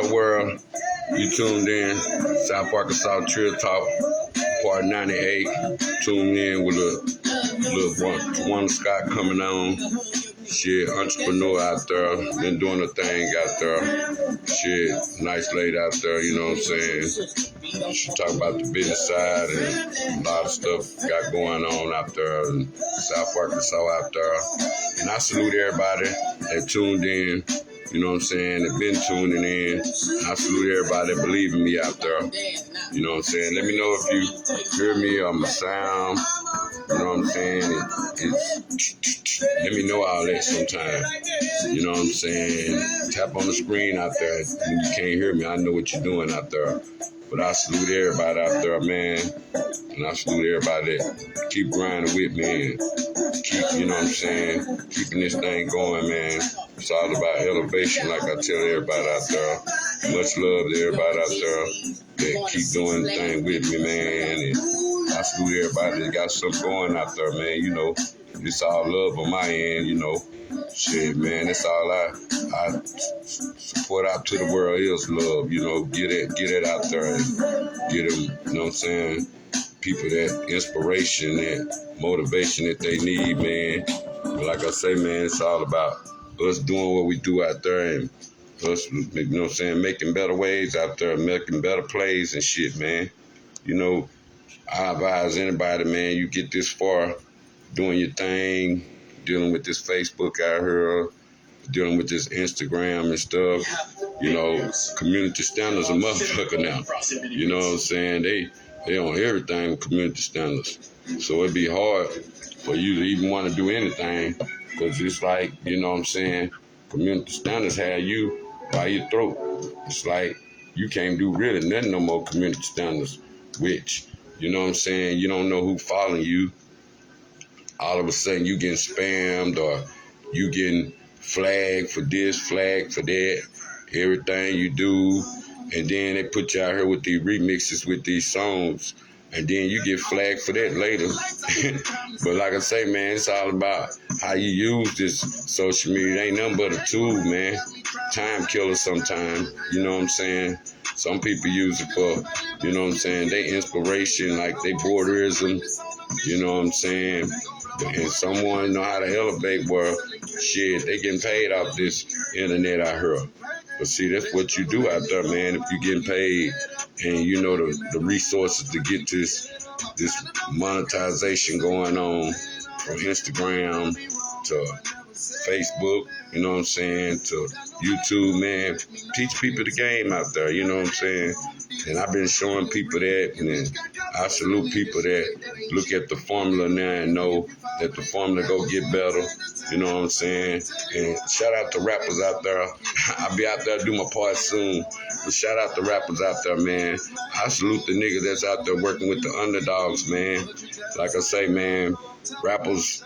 the world. You tuned in. South Arkansas Trill Talk, part 98. Tuned in with a little Latwana Scott coming on. Shit, entrepreneur out there. Been doing a thing out there. Shit, nice lady out there, you know what I'm saying? She talk about the business side and a lot of stuff got going on out there in South Arkansas out there. And I salute everybody that tuned in. You know what I'm saying? They've been tuning in. I salute everybody that believe in me out there. You know what I'm saying? Let me know if you hear me or my sound. You know what I'm saying? Let me know all that sometime. You know what I'm saying? Tap on the screen out there. When you can't hear me, I know what you're doing out there. But I salute everybody out there, man. And I salute everybody that keep grinding with me and keep, you know what I'm saying, keeping this thing going, man. It's all about elevation, like I tell everybody out there. Much love to everybody out there that keep doing the thing with me, man. And I salute everybody that got something going out there, man. You know, it's all love on my end, you know. Shit, man, that's all I support out to the world is love, you know. Get it out there and get them, you know what I'm saying, people that inspiration, that motivation that they need, man. But like I say, man, it's all about us doing what we do out there and us, you know what I'm saying, making better ways out there, making better plays and shit, man. You know, I advise anybody, man, you get this far doing your thing, dealing with this Facebook out here, dealing with this Instagram and stuff, you know, community standards a motherfucker now. You know what I'm saying? They on everything with community standards. So it'd be hard for you to even want to do anything because it's like, you know what I'm saying, community standards have you by your throat. It's like you can't do really nothing no more community standards, which, you know what I'm saying, you don't know who following you. All of a sudden you getting spammed or you getting flagged for this, flagged for that, everything you do. And then they put you out here with these remixes with these songs. And then you get flagged for that later. But like I say, man, it's all about how you use this social media. It ain't nothing but a tool, man. Time killer sometimes, you know what I'm saying? Some people use it for, you know what I'm saying, they inspiration, like they borderism, you know what I'm saying? And someone know how to elevate where, shit, they getting paid off this internet out here. But see, that's what you do out there, man. If you getting paid and you know the resources to get this monetization going on from Instagram to Facebook, you know what I'm saying, to YouTube, man. Teach people the game out there, you know what I'm saying? And I've been showing people that, and I salute people that look at the formula now and know that the formula go get better, you know what I'm saying? And shout out to rappers out there. I'll be out there do my part soon. But shout out to rappers out there, man. I salute the niggas that's out there working with the underdogs, man. Like I say, man, rappers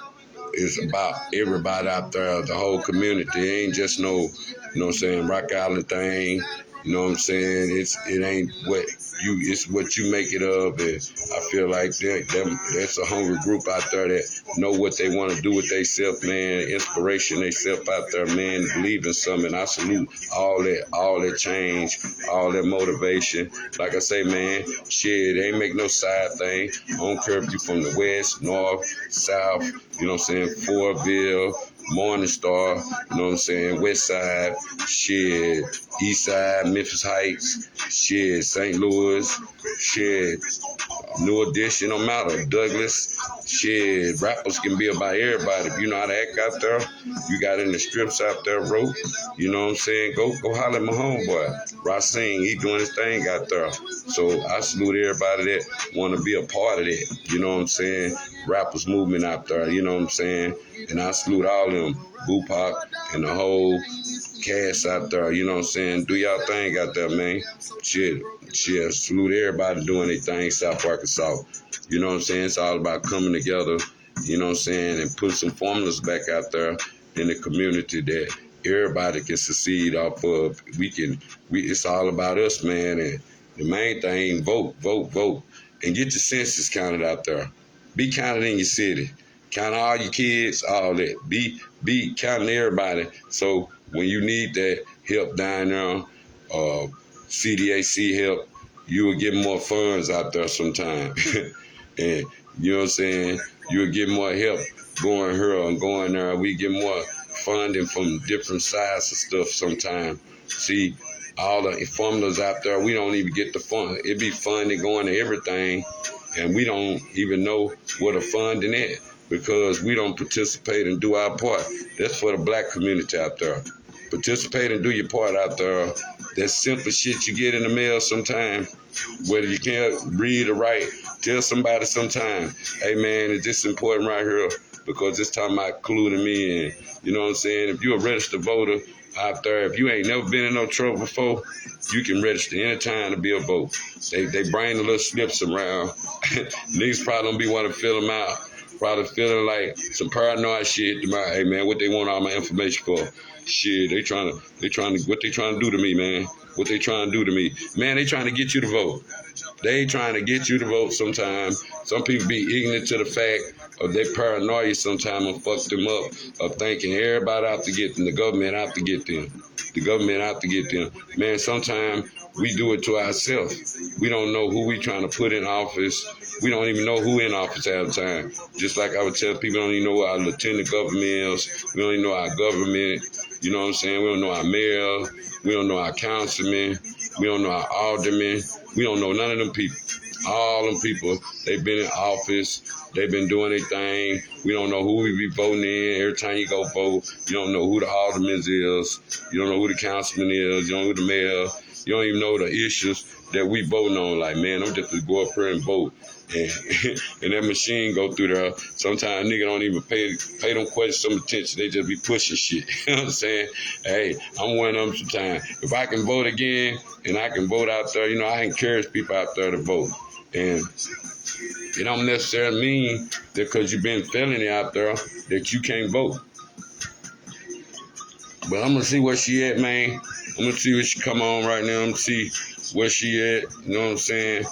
is about everybody out there, the whole community. It ain't just no, you know what I'm saying, Rock Island thing. You know what I'm saying? It ain't what it's what you make it of. And I feel like that's a hungry group out there that know what they want to do with themselves, man. Inspiration themselves out there, man. Believe in something. I salute all that change, all that motivation. Like I say, man, shit, they ain't make no side thing. I don't care if you from the west, north, south, you know what I'm saying, Fortville, Morning Star, you know what I'm saying, West Side, shit, East Side, Memphis Heights, shit, St. Louis, shit, New Edition, no matter, Douglas, shit, rappers can be about everybody. If you know how to act out there, you got in the strips out there, wrote, you know what I'm saying, go holler at my homeboy, Racine, he doing his thing out there. So I salute everybody that want to be a part of that, you know what I'm saying, rappers movement out there, you know what I'm saying, and I salute all of them, Bupac and the whole cast out there, you know what I'm saying, do y'all thing out there, man. Shit, salute everybody doing their thing, South Arkansas. You know what I'm saying, it's all about coming together, you know what I'm saying, and put some formulas back out there in the community that everybody can succeed off of. It's all about us, man, and the main thing, vote, and get your census counted out there. Be counted in your city. Count all your kids, all that. Be counting everybody. So when you need that help down there, CDAC help, you would get more funds out there sometime. And you know what I'm saying? You would get more help going here and going there. We get more funding from different sides of stuff sometimes. See, all the formulas out there, we don't even get the fund. It be funding going to everything, and we don't even know what the funding is because we don't participate and do our part. That's for the black community out there. Participate and do your part out there. That simple shit you get in the mail sometimes, whether you can't read or write, tell somebody sometime, hey man, it's just important right here because it's talking about including me. And you know what I'm saying? If you're a registered voter out there, if you ain't never been in no trouble before, you can register anytime to be a vote. They bring the little slips around. Niggas probably don't be want to fill them out. Probably feeling like some paranoid shit. Hey man, what they want all my information for? Shit, what they trying to do to me, man? What they trying to do to me? Man, they trying to get you to vote. They trying to get you to vote sometimes. Some people be ignorant to the fact of their paranoia sometimes and fuck them up of thinking everybody out to get them, the government out to get them. The government out to get them. Man, sometimes we do it to ourselves. We don't know who we trying to put in office. We don't even know who in office at the time. Just like I would tell people, don't even know what our lieutenant government is. We don't even know our government. You know what I'm saying? We don't know our mayor. We don't know our councilman. We don't know our alderman. We don't know none of them people. All them people, they've been in office. They've been doing their thing. We don't know who we be voting in. Every time you go vote, you don't know who the alderman is. You don't know who the councilman is. You don't know who the mayor. You don't even know the issues that we voting on. Like, man, I'm just to go up here and vote. And, and that machine go through there. Sometimes nigga don't even pay them questions some attention. They just be pushing shit. You know what I'm saying? Hey, I'm one of them sometimes. If I can vote again and I can vote out there, you know, I encourage people out there to vote. And it don't necessarily mean that because you've been felony out there that you can't vote. But I'm gonna see where she at, man. I'm gonna see where she come on right now. I'm gonna see where she at. You know what I'm saying?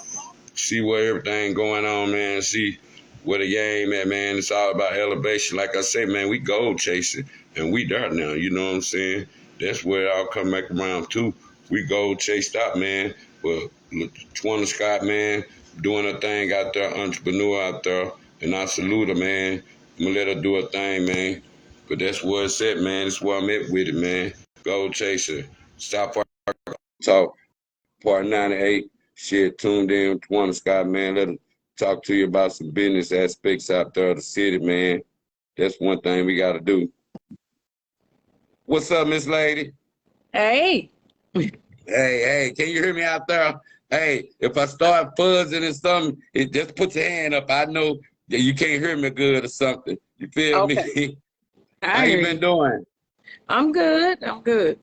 See where everything going on, man. See where the game at, man. It's all about elevation. Like I say, man, we gold chasing, and we there now. You know what I'm saying? That's where it all come back around too. We gold chased out, man. But Latwana Scott, man, doing her thing out there, entrepreneur out there, and I salute her, man. I'm gonna let her do her thing, man. But that's where it's at, man. That's where I'm at with it, man. Gold chaser. Stop talk. Part 98. Shit, tuned in with Latwana Scott, man. Let him talk to you about some business aspects out there of the city, man. That's one thing we got to do. What's up, Miss Lady? Hey. Hey, can you hear me out there? Hey, if I start fuzzing or something, just put your hand up. I know that you can't hear me good or something. You feel me? How you been doing? I'm good.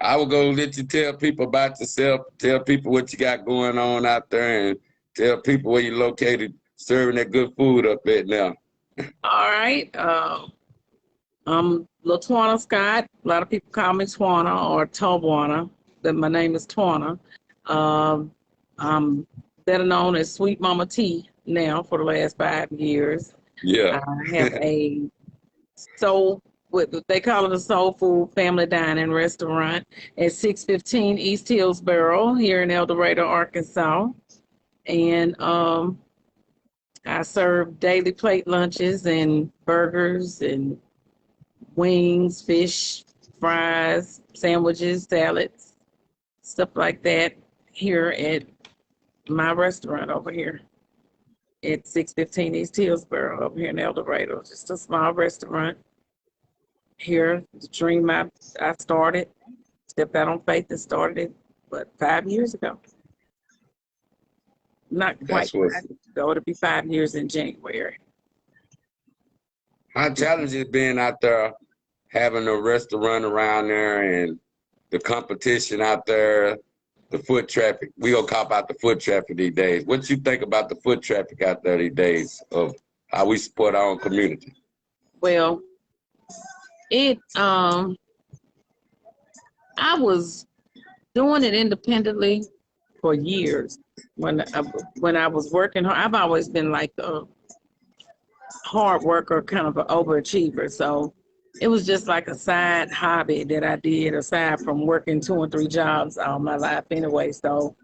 I will go let you tell people about yourself, tell people what you got going on out there, and tell people where you're located, serving that good food up at now. All right. I'm Latwana Scott. A lot of people call me Twana or Tawana. But my name is Twana. I'm better known as Sweet Mama T now for the last 5 years. Yeah. I have a they call it a soul food family dining restaurant at 615 East Hillsboro here in El Dorado, Arkansas. And I serve daily plate lunches and burgers and wings, fish, fries, sandwiches, salads, stuff like that here at my restaurant over here at 615 East Hillsboro over here in El Dorado. Just a small restaurant. Here, the dream I started, stepped out on faith and started it, 5 years ago. Not quite 5 years ago. It'll be 5 years in January. How challenging it been out there having a restaurant around there and the competition out there, the foot traffic? We gonna cop out the foot traffic these days. What you think about the foot traffic out there these days of how we support our own community? Well, I was doing it independently for years. When I was working, I've always been like a hard worker, kind of an overachiever. So it was just like a side hobby that I did aside from working 2 and 3 jobs all my life anyway. So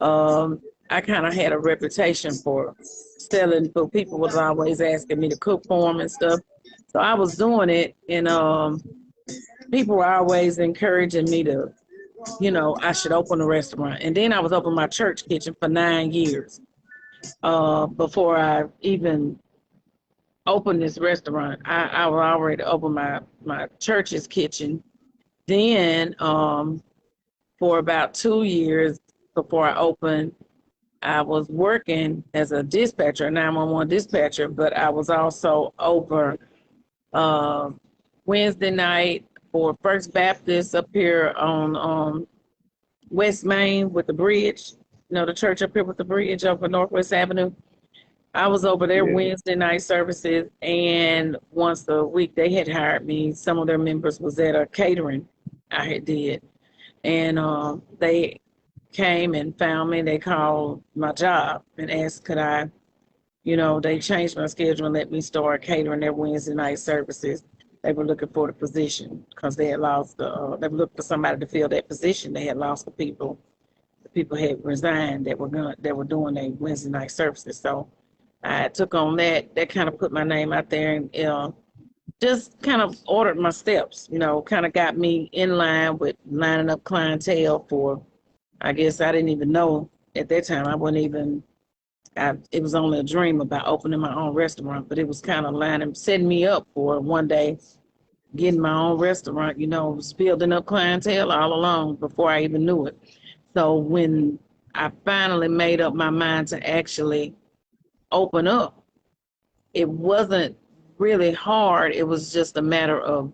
I kind of had a reputation for selling, but people was always asking me to cook for them and stuff. So I was doing it, and people were always encouraging me to, I should open a restaurant. And then I was open my church kitchen for 9 years before I even opened this restaurant. I was already open my church's kitchen. Then for about 2 years before I opened, I was working as a dispatcher, a 911 dispatcher, but I was also over uh, Wednesday night for First Baptist up here on West Main with the bridge. The church up here with the bridge over Northwest Avenue. I was over there Yeah, Wednesday night services, and once a week they had hired me. Some of their members was at a catering I had did, and they came and found me. They called my job and asked could I, they changed my schedule and let me start catering their Wednesday night services. They were looking for the position because they had lost they were looking for somebody to fill that position. They had lost the people. The people had resigned that were doing their Wednesday night services. So I took on that. That kind of put my name out there and just kind of ordered my steps, kind of got me in line with lining up clientele for, I guess I didn't even know at that time. I wasn't even, it was only a dream about opening my own restaurant, but it was kind of setting me up for one day getting my own restaurant, was building up clientele all along before I even knew it. So when I finally made up my mind to actually open up, it wasn't really hard. It was just a matter of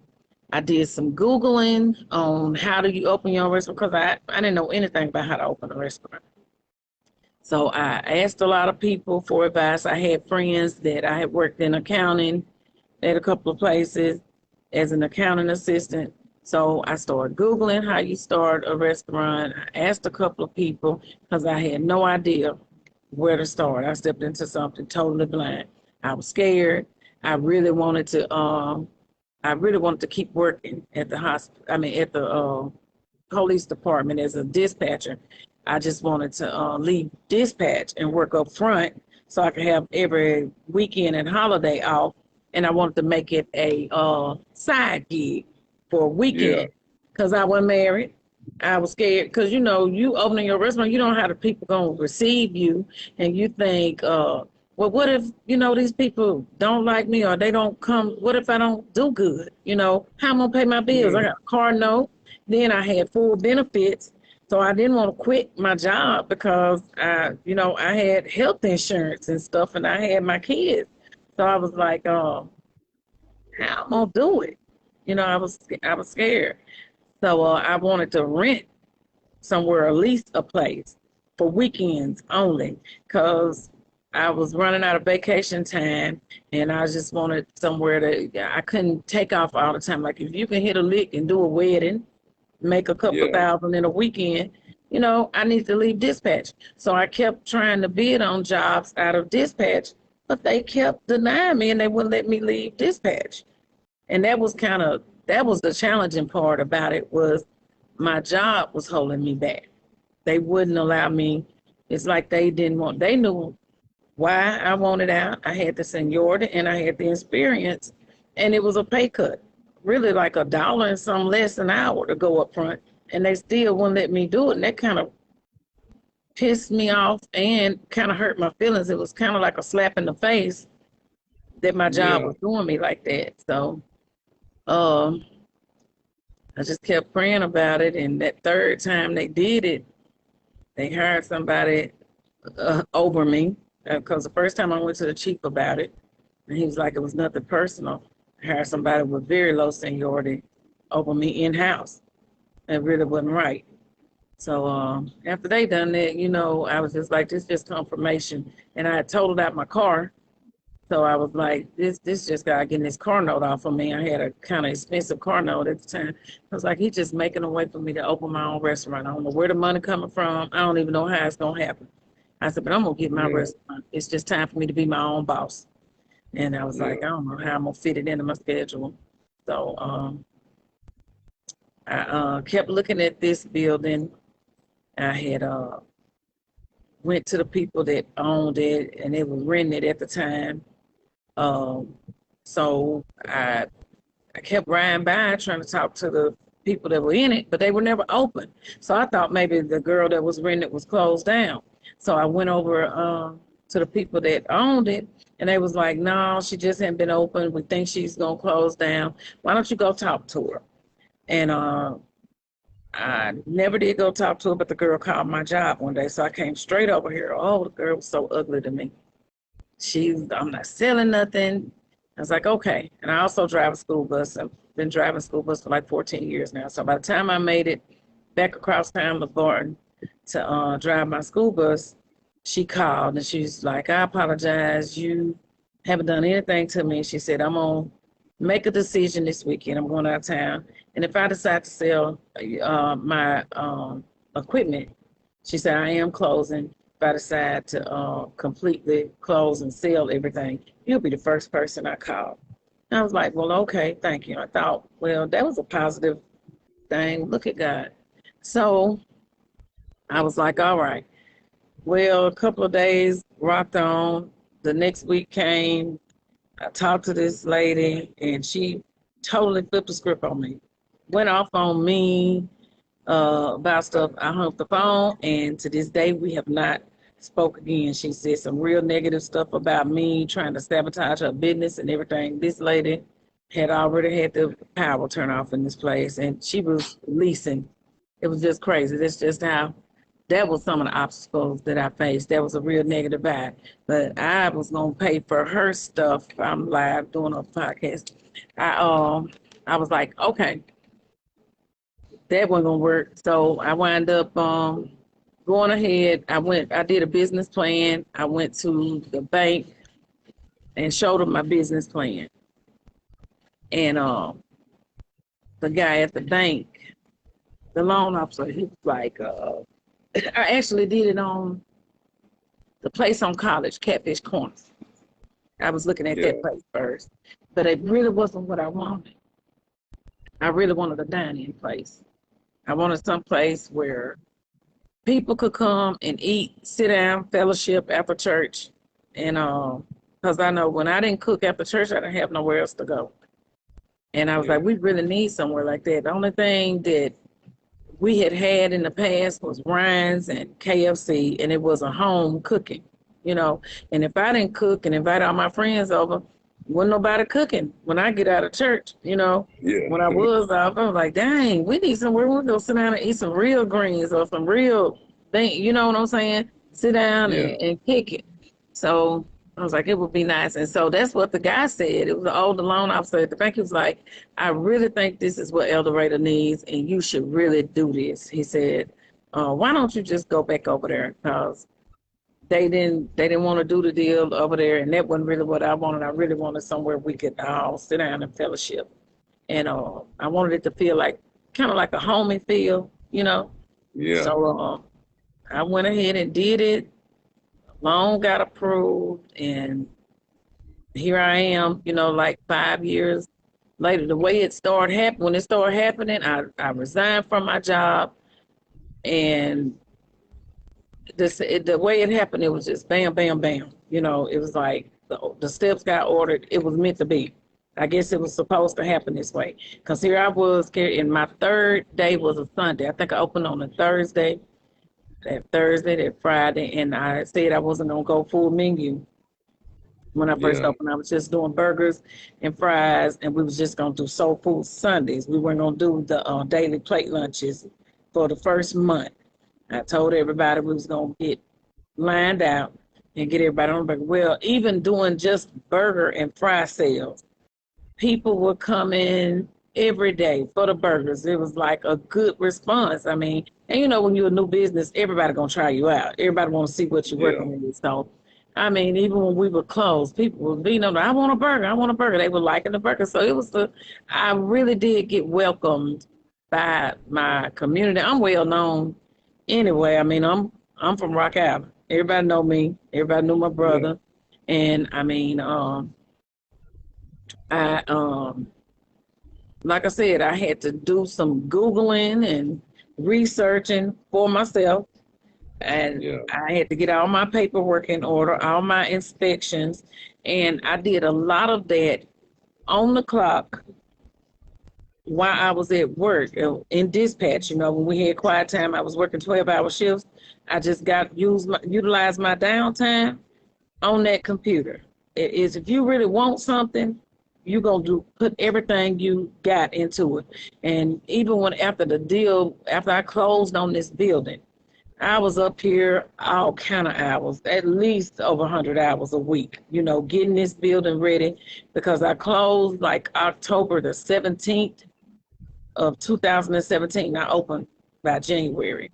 I did some Googling on how do you open your restaurant because I didn't know anything about how to open a restaurant. So I asked a lot of people for advice. I had friends that I had worked in accounting at a couple of places as an accounting assistant. So I started Googling how you start a restaurant. I asked a couple of people because I had no idea where to start. I stepped into something totally blind. I was scared. I really wanted to keep working at the hospital. I mean, at the police department as a dispatcher. I just wanted to leave dispatch and work up front so I could have every weekend and holiday off. And I wanted to make it a side gig for a yeah, weekend because I wasn't married. I was scared because, you opening your restaurant, you don't know how the people going to receive you. And you think, well, what if, these people don't like me or they don't come? What if I don't do good? How am I going to pay my bills? I yeah, got a car note. Then I had full benefits. So I didn't want to quit my job because I had health insurance and stuff and I had my kids. So I was like, how am I gonna do it? I was scared. So I wanted to rent somewhere, at least a place for weekends only, because I was running out of vacation time and I just wanted somewhere that I couldn't take off all the time. Like if you can hit a lick and do a wedding, make a couple of yeah, thousand in a weekend, I need to leave dispatch. So I kept trying to bid on jobs out of dispatch, but they kept denying me and they wouldn't let me leave dispatch. And that was the challenging part about it was my job was holding me back. They wouldn't allow me. It's like they knew why I wanted out. I had the seniority and I had the experience and it was a pay cut, really like $1 and some less an hour to go up front. And they still wouldn't let me do it. And that kind of pissed me off and kind of hurt my feelings. It was kind of like a slap in the face that my job yeah, was doing me like that. So um, I just kept praying about it. And that third time they did it, they hired somebody over me because the first time I went to the chief about it, and he was like, it was nothing personal. I hired somebody with very low seniority over me in-house. It really wasn't right. So after they done that, I was just like, this just confirmation. And I had totaled out my car. So I was like, this just guy getting this car note off of me. I had a kind of expensive car note at the time. I was like, he's just making a way for me to open my own restaurant. I don't know where the money coming from. I don't even know how it's going to happen. I said, but I'm going to get my yeah, restaurant. It's just time for me to be my own boss. And I was yeah, like, I don't know how I'm going to fit it into my schedule. So I kept looking at this building. I had went to the people that owned it, and it was rented at the time. Um, so I kept riding by trying to talk to the people that were in it, but they were never open. So I thought maybe the girl that was renting it was closed down. So I went over to the people that owned it, and they was like, "No, she just hadn't been open. We think she's gonna close down. Why don't you go talk to her?" And I never did go talk to her, but the girl called my job one day, so I came straight over here. Oh, the girl was so ugly to me. I'm not selling nothing. I was like, okay. And I also drive a school bus. I've been driving school bus for like 14 years now. So by the time I made it back across town with Barton to drive my school bus, she called and she's like, I apologize. You haven't done anything to me. She said, I'm going to make a decision this weekend. I'm going out of town. And if I decide to sell my equipment, she said, I am closing. If I decide to completely close and sell everything, you'll be the first person I call. And I was like, well, okay, thank you. I thought, well, that was a positive thing. Look at God. So I was like, all right. Well, a couple of days rocked on. The next week came. I talked to this lady, and she totally flipped the script on me. Went off on me about stuff. I hung up the phone, and to this day, we have not spoke again. She said some real negative stuff about me, trying to sabotage her business and everything. This lady had already had the power turn off in this place, and she was leasing. It was just crazy. That's just how. That was some of the obstacles that I faced. That was a real negative vibe. But I was gonna pay for her stuff. I'm live doing a podcast. I was like, okay, that wasn't gonna work. So I wound up going ahead. I did a business plan. I went to the bank and showed them my business plan. And the guy at the bank, the loan officer, he was like, I actually did it on the place on College, Catfish Corners. I was looking at that place first, but it really wasn't what I wanted. I really wanted a dining place. I wanted some place where people could come and eat, sit down, fellowship after church. And because I know when I didn't cook after church, I didn't have nowhere else to go. And I was like, we really need somewhere like that. The only thing that we had in the past was Ryan's and KFC, and it was a home cooking, you know. And if I didn't cook and invite all my friends over, wasn't nobody cooking when I get out of church, you know. Yeah. When I was off, I was like, dang, we need somewhere we go sit down and eat some real greens or some real thing, you know what I'm saying? Sit down and kick it. So I was like, it would be nice. And so that's what the guy said. It was the older loan officer at the bank. He was like, I really think this is what El Dorado needs, and you should really do this. He said, why don't you just go back over there? Because they didn't want to do the deal over there, and that wasn't really what I wanted. I really wanted somewhere we could all sit down and fellowship. And I wanted it to feel like kind of like a homey feel, you know. Yeah. So I went ahead and did it. Loan got approved, and here I am, you know, like 5 years later. The way it started happening, when it started happening, I resigned from my job, and the way it happened, it was just bam, bam, bam. You know, it was like the steps got ordered. It was meant to be. I guess it was supposed to happen this way. Because here I was, and my third day was a Sunday. I think I opened on a Thursday, that Friday, and I said I wasn't going to go full menu. When I first opened, I was just doing burgers and fries, and we was just going to do soul food Sundays. We weren't going to do the daily plate lunches for the first month. I told everybody we was going to get lined out and get everybody on the burger. Well, even doing just burger and fry sales, people would come in every day for the burgers. It was like a good response. I mean, and you know, when you're a new business, everybody going to try you out. Everybody want to see what you're working with. So, I mean, even when we were closed, people would be, you know, I want a burger. I want a burger. They were liking the burger. So it was I really did get welcomed by my community. I'm well known anyway. I mean, I'm from Rock Island. Everybody know me. Everybody knew my brother. And I mean, I like I said, I had to do some Googling and researching for myself. And Yeah, I had to get all my paperwork in order, all my inspections. And I did a lot of that on the clock while I was at work in dispatch. When we had quiet time, I was working 12-hour shifts. I just utilized my downtime on that computer. It is if you really want something, you're gonna put everything you got into it. And even when after I closed on this building, I was up here all kind of hours, at least over 100 hours a week, getting this building ready because I closed like October the 17th of 2017. I opened by January.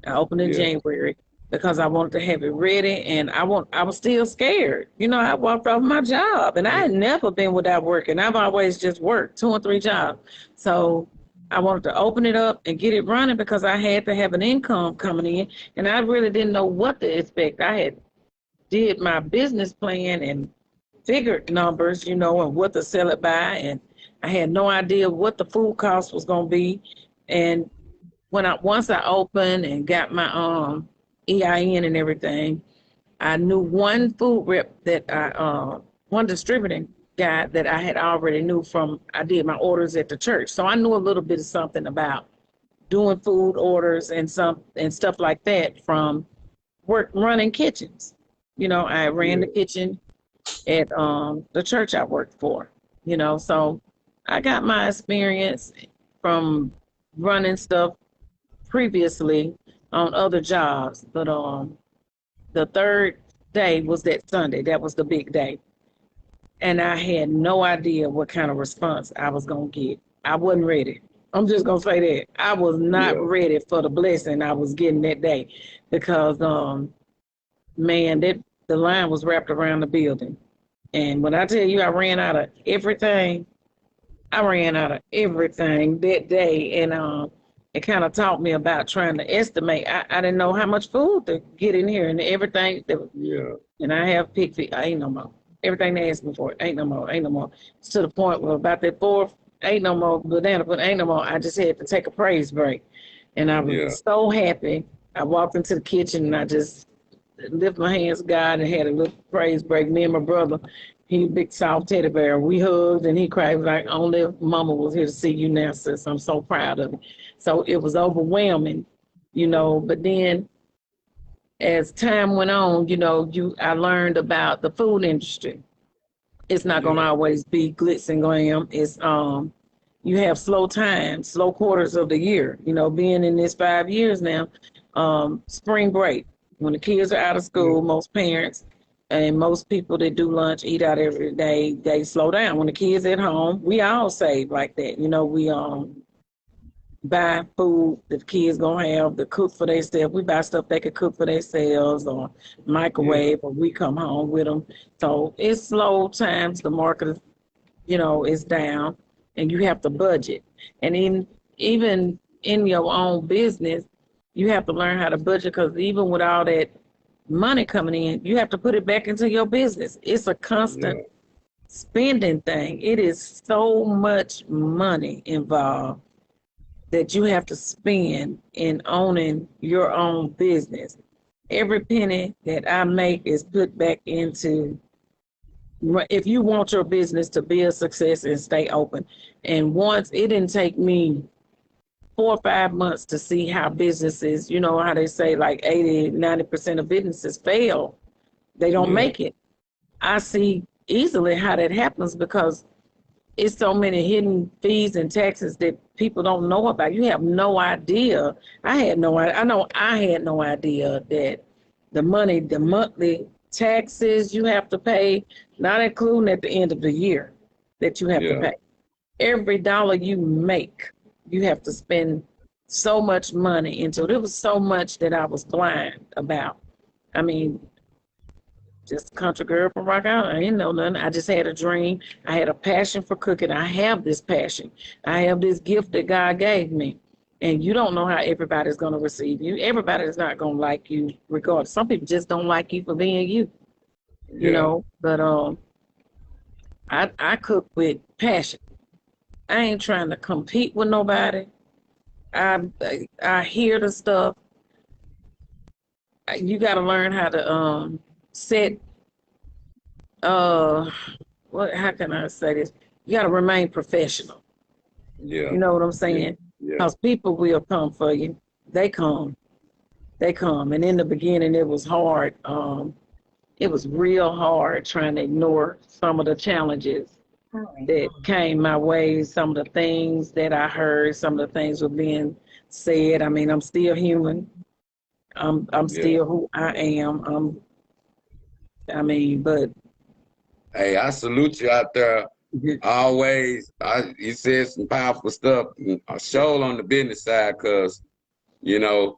I opened in yeah, January because I wanted to have it ready, and I was still scared. I walked off my job, and I yeah, had never been without working. I've always just worked 2 or 3 jobs. So I wanted to open it up and get it running because I had to have an income coming in, and I really didn't know what to expect. I had did my business plan and figured numbers, and what to sell it by, and I had no idea what the food cost was going to be. And once I opened and got my EIN and everything, I knew one food rep that one distributing guy that I had already knew from. I did my orders at the church, so I knew a little bit of something about doing food orders and stuff like that from work running kitchens. I ran yeah, the kitchen at the church I worked for. So I got my experience from running stuff previously on other jobs, but the third day was that Sunday. That was the big day, and I had no idea what kind of response I was gonna get. I wasn't ready. I'm just gonna say that I was not yeah, ready for the blessing I was getting that day, because man, that the line was wrapped around the building, and when I tell you I ran out of everything, I ran out of everything that day, and it kind of taught me about trying to estimate. I didn't know how much food to get in here and everything. yeah, And I have pig feet. I ain't no more. Everything they asked me for, ain't no more, ain't no more. It's to the point where about that fourth, ain't no more banana, but ain't no more. I just had to take a praise break, and I yeah, was so happy. I walked into the kitchen and I just lift my hands to God and had a little praise break. Me and my brother, he a big soft teddy bear. We hugged and he cried like, only mama was here to see you now, sis. I'm so proud of you. So it was overwhelming, but then as time went on, I learned about the food industry. It's not gonna yeah, always be glitz and glam. It's you have slow times, slow quarters of the year. Being in this 5 years now, spring break, when the kids are out of school, yeah, most parents and most people that do lunch, eat out every day, they slow down. When the kids at home, we all save like that. We buy food that the kids gonna have to cook for themselves. We buy stuff they could cook for themselves or yeah, microwave, or we come home with them. So it's slow times. The market is, is down, and you have to budget. And even in your own business, you have to learn how to budget, because even with all that money coming in, you have to put it back into your business. It's a constant yeah, spending thing. It is so much money involved that you have to spend in owning your own business. Every penny that I make is put back into, if you want your business to be a success and stay open. And once, it didn't take me 4 or 5 months to see how businesses, how they say like 80, 90% of businesses fail. They don't yeah, make it. I see easily how that happens, because it's so many hidden fees and taxes that people don't know about. You have no idea. I know I had no idea that the monthly taxes you have to pay, not including at the end of the year, that you have to yeah, pay. Every dollar you make, you have to spend so much money into it. It was so much that I was blind about. I mean, just a country girl from Rock Island. I didn't know nothing. I just had a dream. I had a passion for cooking. I have this passion. I have this gift that God gave me. And you don't know how everybody's going to receive you. Everybody is not going to like you regardless. Some people just don't like you for being you, yeah, But I cook with passion. I ain't trying to compete with nobody. I I hear the stuff. You got to learn how to set uh what how can I say this? You got to remain professional. Yeah. You know what I'm Yeah. saying? Yeah. Because people will come for you. They come. They come. And in the beginning, it was hard. It was real hard trying to ignore some of the challenges that came my way, some of the things that I heard, some of the things were being said. I mean, I'm still human. I'm Yeah. still who I am. I mean, but Hey, I salute you out there. Always, you said some powerful stuff. Show on the business side, cause you know,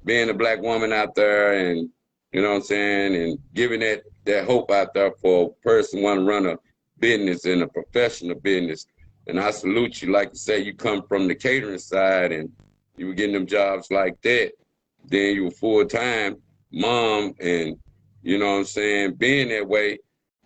being a black woman out there, and you know what I'm saying, and giving that hope out there for a person want to run a business and a professional business. And I salute you. Like you say, you come from the catering side, and you were getting them jobs like that. Then you were full time mom, and you know what I'm saying, being that way.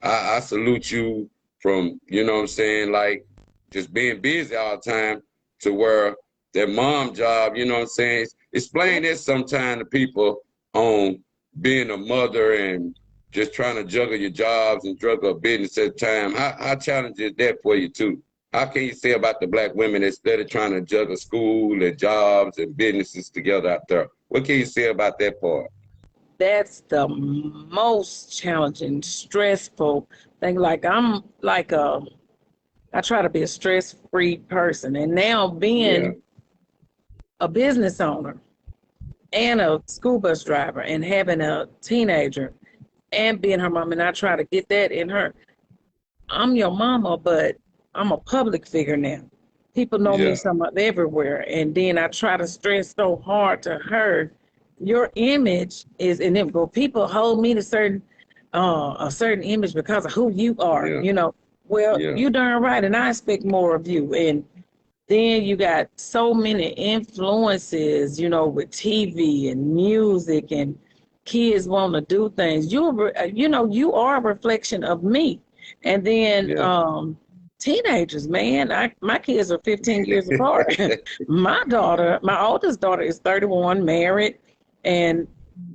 I salute you from, you know what I'm saying, like just being busy all the time to where that mom job, you know what I'm saying? Explain this sometime to people on being a mother and just trying to juggle your jobs and juggle a business at the time. How challenging is that for you too? How can you say about the black women instead of trying to juggle school and jobs and businesses together out there? What can you say about that part? that's the most challenging, stressful thing. Like I'm like I try to be a stress-free person, and now Yeah, being a business owner and a school bus driver and having a teenager and being her mom, and I try to get that in her. I'm your mama, but I'm a public figure now. People know me yeah, somewhat everywhere. And then I try to stress so hard to her, your image is inevitable. People hold me to a certain image because of who you are, yeah, you know. Well, yeah, you darn right, and I expect more of you. And then you got so many influences, you know, with TV and music and kids want to do things. You know, you are a reflection of me. And then yeah. teenagers, man, my kids are 15 years apart. My oldest daughter is 31, married, and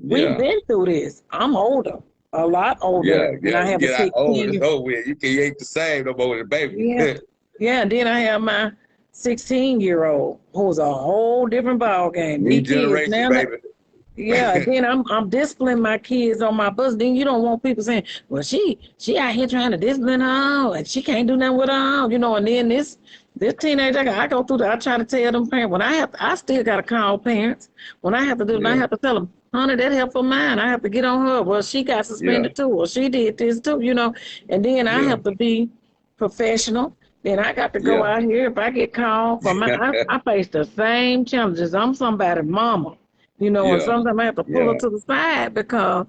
we've Yeah, been through this. I'm older, a lot older, yeah, and yeah. I have a Get out old, 16 it's year. over with. You ain't the same no more with the baby. Yeah. Yeah, and then I have my 16-year-old who's a whole different ball game. New These kids generation, now, baby. yeah, then I'm disciplining my kids on my bus. Then you don't want people saying, "Well, she out here trying to discipline her, and she can't do nothing with her," you know. And then this teenager, I go through that. I try to tell them parents when I still got to call parents when I have to do. I Yeah, have to tell them, "Honey, that help for mine. I have to get on her. Well, she got yeah, suspended too, or she did this too, you know." And then I yeah, have to be professional. Then I got to go yeah, out here. If I get called for I face the same challenges. I'm somebody's mama, you know, and yeah, sometimes I have to pull her yeah, to the side because,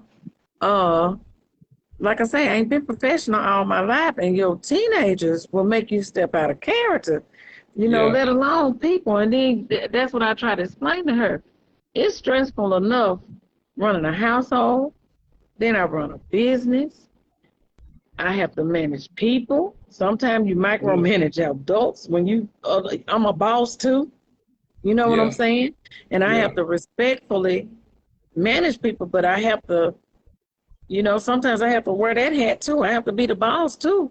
uh, like I say, I ain't been professional all my life, and your teenagers will make you step out of character, you know, yeah, let alone people. And then that's what I try to explain to her. It's stressful enough running a household, then I run a business. I have to manage people. Sometimes you yeah, micromanage adults when I'm a boss too. You know what I'm yeah, saying? And I yeah, have to respectfully manage people, but I have to, you know, sometimes I have to wear that hat too. I have to be the boss too,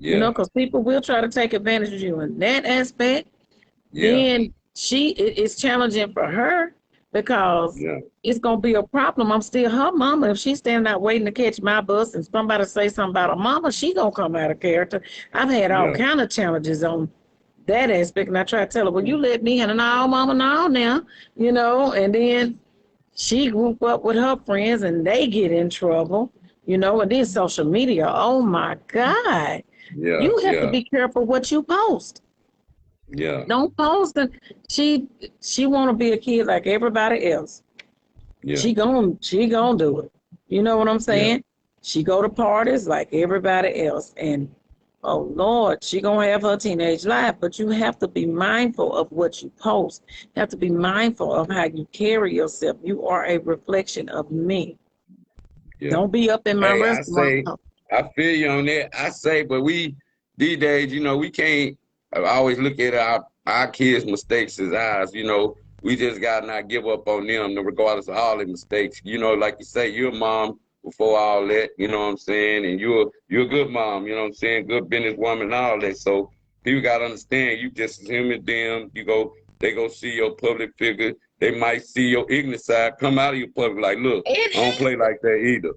you know, yeah, because people will try to take advantage of you in that aspect. yeah, Then it's challenging for her because yeah, it's gonna be a problem. I'm still her mama. If she's standing out waiting to catch my bus and somebody say something about her mama, she gonna come out of character. I've had all yeah, kind of challenges on that aspect, and I try to tell her, well, you let me handle no, mama, no, now, you know, and then she group up with her friends and they get in trouble, you know, and then social media. Oh my God. yeah, You have to yeah, be careful what you post. yeah, Don't post and she she wanna be a kid like everybody else. yeah, She gon' do it. You know what I'm yeah, saying? She go to parties like everybody else. And oh Lord, she gonna have her teenage life, but you have to be mindful of what you post. You have to be mindful of how you carry yourself. You are a reflection of me. yeah. Don't be up in my Hey, restaurant. I feel you on that. I say, but we these days, you know, we can't. I always look at our kids' mistakes as ours. You know, we just gotta not give up on them, regardless of all their mistakes. You know, like you say, you're a mom before all that. You know what I'm saying? And you're a good mom. You know what I'm saying? Good businesswoman and all that. So people gotta understand you just as human as them. They go see your public figure. They might see your ignorant side come out of your public like, look, I don't play like that either.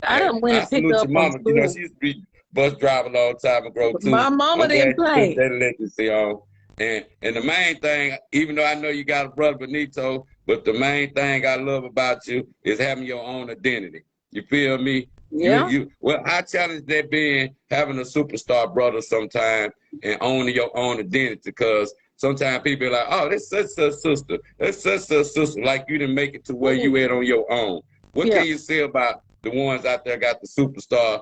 I done went I and picked salute up your from mama. You know, school. she used to be bus driver a long time ago My too. mama I'm didn't glad you took play. that legacy on. And the main thing, even though I know you got a brother Benito, but the main thing I love about you is having your own identity. You feel me? Yeah. Well, I challenge that being having a superstar brother sometime and owning your own identity because sometimes people are like, oh, that's such a sister. That's such a sister. Like you didn't make it to where you at on your own. What Yeah. can you say about the ones out there got the superstar,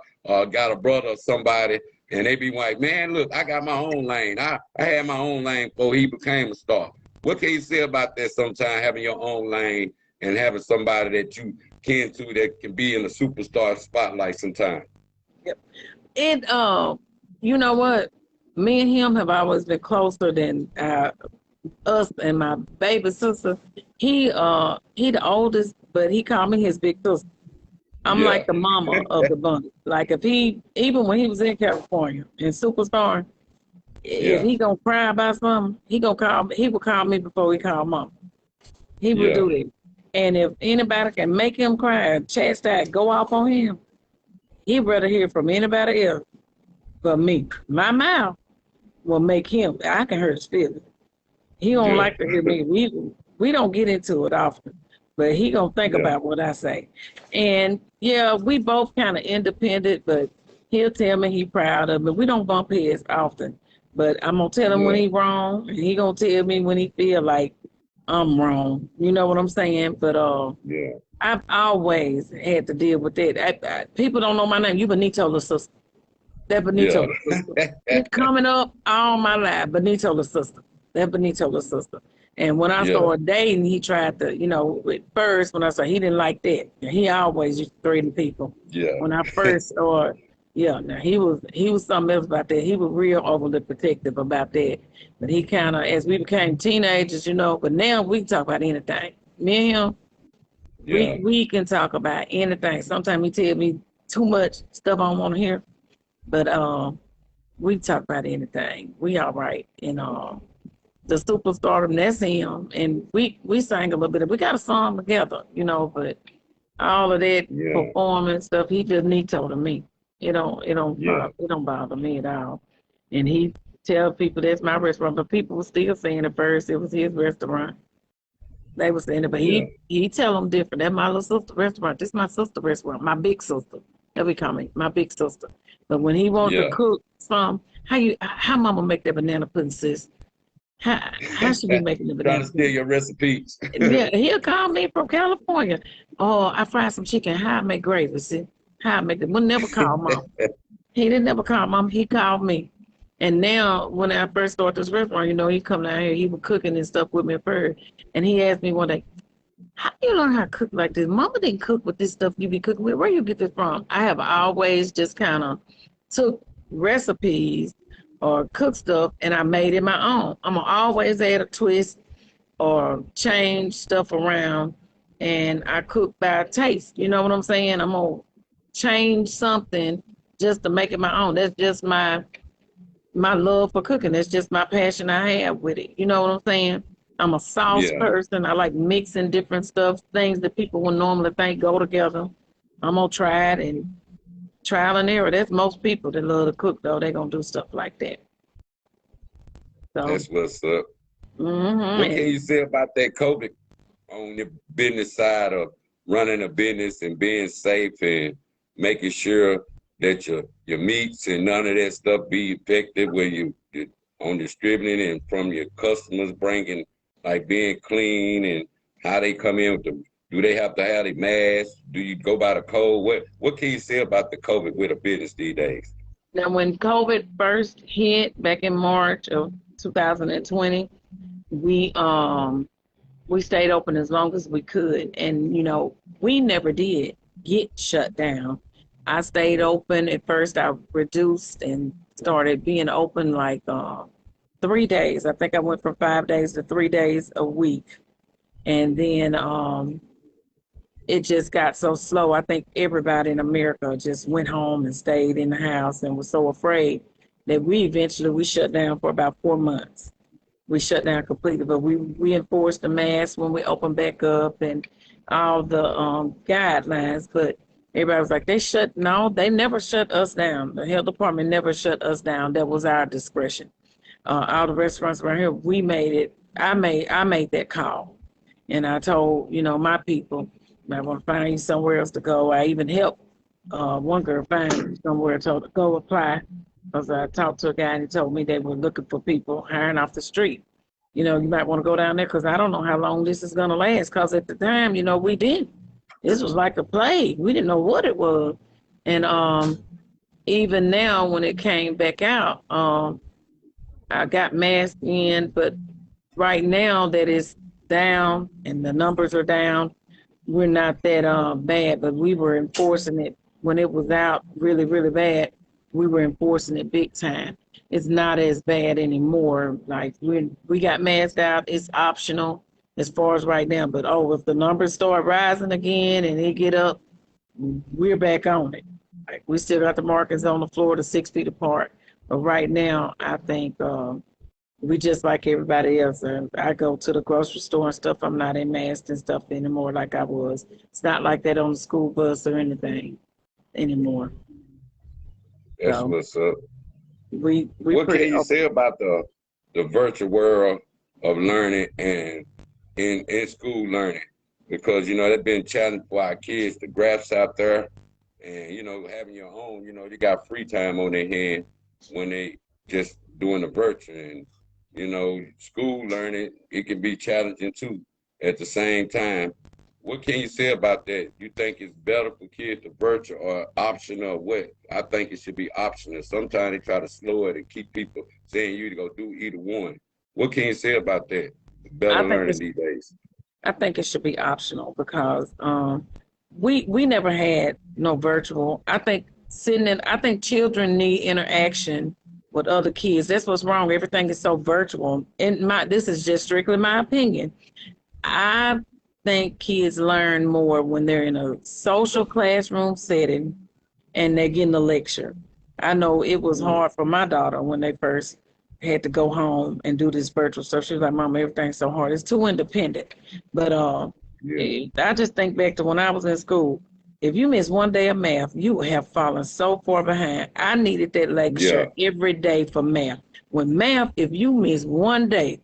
got a brother or somebody, and they be like, man, look, I got my own lane. I had my own lane before he became a star. What can you say about that sometime, having your own lane and having somebody that you kin to that can be in the superstar spotlight sometime? Yep. And you know what? Me and him have always been closer than us and my baby sister. He the oldest, but he called me his big sister. I'm Yeah, like the mama of the bunch. Like if he even when he was in California in Superstar, if yeah, he gonna cry about something, he would call me before he called mom. He would yeah, do that. And if anybody can make him cry, chastise, go off on him, he'd rather hear from anybody else but me. My mouth will make him. I can hurt his feelings. He don't yeah, like to hear me. We don't get into it often, but he gonna think yeah, about what I say. And yeah, we both kind of independent, but he'll tell me he proud of me. We don't bump heads often, but I'm gonna tell him when yeah, he wrong, and he gonna tell me when he feel like I'm wrong. You know what I'm saying? But yeah, I've always had to deal with that. People don't know my name. You Benito the sister. That yeah, Benito the sister. It's coming up all my life. Benito the sister. That Benito the sister. And when I yeah, started dating, he tried to, at first when I said he didn't like that. He always used to threaten people. yeah, When I first started, yeah, now he was something else about that. He was real overly protective about that. But he kind of, as we became teenagers, but now we can talk about anything. Me and him, yeah, we can talk about anything. Sometimes he tell me too much stuff I don't want to hear. But we talk about anything. We all right. And the superstardom, that's him. And we sang a little bit. We got a song together, but all of that yeah, performance stuff, he just Nito to me. yeah, It don't bother me at all. And he tell people that's my restaurant, but people were still saying at first it was his restaurant. They were saying it, but yeah, he tell them different. That's my little sister restaurant. This is my sister restaurant, my big sister. That we call me, my big sister. But when he wanted to yeah. cook some, how mama make that banana pudding, sis? How she be making the Trying banana to steal pudding? your recipes. Yeah, he'll call me from California. Oh, I fried some chicken. How I make gravy, see? How I make it. We'll never call mom. He didn't never call mom. He called me. And now, when I first started this restaurant, he come down here. He was cooking and stuff with me at first. And he asked me one day, how do you learn how to cook like this? Mama didn't cook with this stuff you be cooking with. Where you get this from? I have always just kind of took recipes or cook stuff and I made it my own. I'm gonna always add a twist or change stuff around and I cook by taste. You know what I'm saying? I'm gonna change something just to make it my own. That's just my love for cooking. That's just my passion I have with it. You know what I'm saying? I'm a sauce Yeah, person. I like mixing different stuff, things that people would normally think go together. I'm gonna try it and trial and error. That's most people that love to cook though. They're gonna do stuff like that. So that's what's up. What can and you say about that COVID on the business side of running a business and being safe and making sure that your meats and none of that stuff be affected where you on distributing and from your customers bringing like being clean and how they come in with the do they have to have a mask? Do you go by the code? What can you say about the COVID with a business these days? now when COVID first hit back in March of 2020, we stayed open as long as we could. And, we never did get shut down. I stayed open. At first, I reduced and started being open like 3 days. I think I went from 5 days to 3 days a week. And then it just got so slow. I think everybody in America just went home and stayed in the house and was so afraid that we shut down for about 4 months. We shut down completely, but we enforced the mask when we opened back up and all the guidelines. But everybody was like, no, they never shut us down. The health department never shut us down. That was our discretion. All the restaurants around here, we made it. I made that call, and I told my people, I want to find you somewhere else to go. I even helped one girl find somewhere to go apply, because I talked to a guy and he told me they were looking for people hiring off the street. You might want to go down there, because I don't know how long this is going to last, because at the time, we didn't. This was like a plague. We didn't know what it was. And even now, when it came back out, I got masked in, but right now that it's down and the numbers are down, we're not that bad, but we were enforcing it when it was out really, really bad. We were enforcing it big time. It's not as bad anymore. Like we got masked out, it's optional as far as right now. But if the numbers start rising again and they get up, we're back on it. Like we still got the markings on the floor to 6 feet apart. But right now, I think we just like everybody else. And I go to the grocery store and stuff. I'm not in masks and stuff anymore like I was. It's not like that on the school bus or anything anymore. That's So what's up. we What pretty can you say about the virtual world of learning and in school learning? Because that's been challenging for our kids. The graphs out there, and having your own. You got free time on their hand when they just doing the virtual. And school learning, it can be challenging too at the same time. What can you say about that? You think it's better for kids to virtual or optional or what? I think it should be optional. Sometimes they try to slow it and keep people saying you to go do either one. What can you say about that? I Better think learning it's these days. I think it should be optional, because we never had no virtual. I think children need interaction with other kids. That's what's wrong. Everything is so virtual. This is just strictly my opinion. I think kids learn more when they're in a social classroom setting and they're getting a lecture. I know it was hard for my daughter when they first had to go home and do this virtual stuff. She was like, Mom, everything's so hard. It's too independent. But Yeah, I just think back to when I was in school. If you miss one day of math, you have fallen so far behind. I needed that yeah, lecture every day for math. With math, if you miss one day,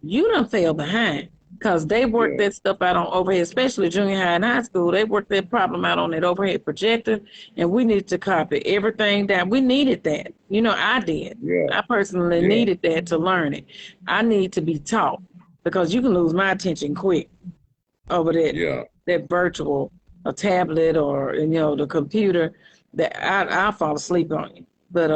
you done fell behind, because they work yeah, that stuff out on overhead, especially junior high and high school. They work that problem out on that overhead projector, and we needed to copy everything down. We needed that. I did. yeah, I personally yeah, needed that to learn it. I need to be taught, because you can lose my attention quick over yeah, that virtual, a tablet, or the computer, that I'll fall asleep on you. But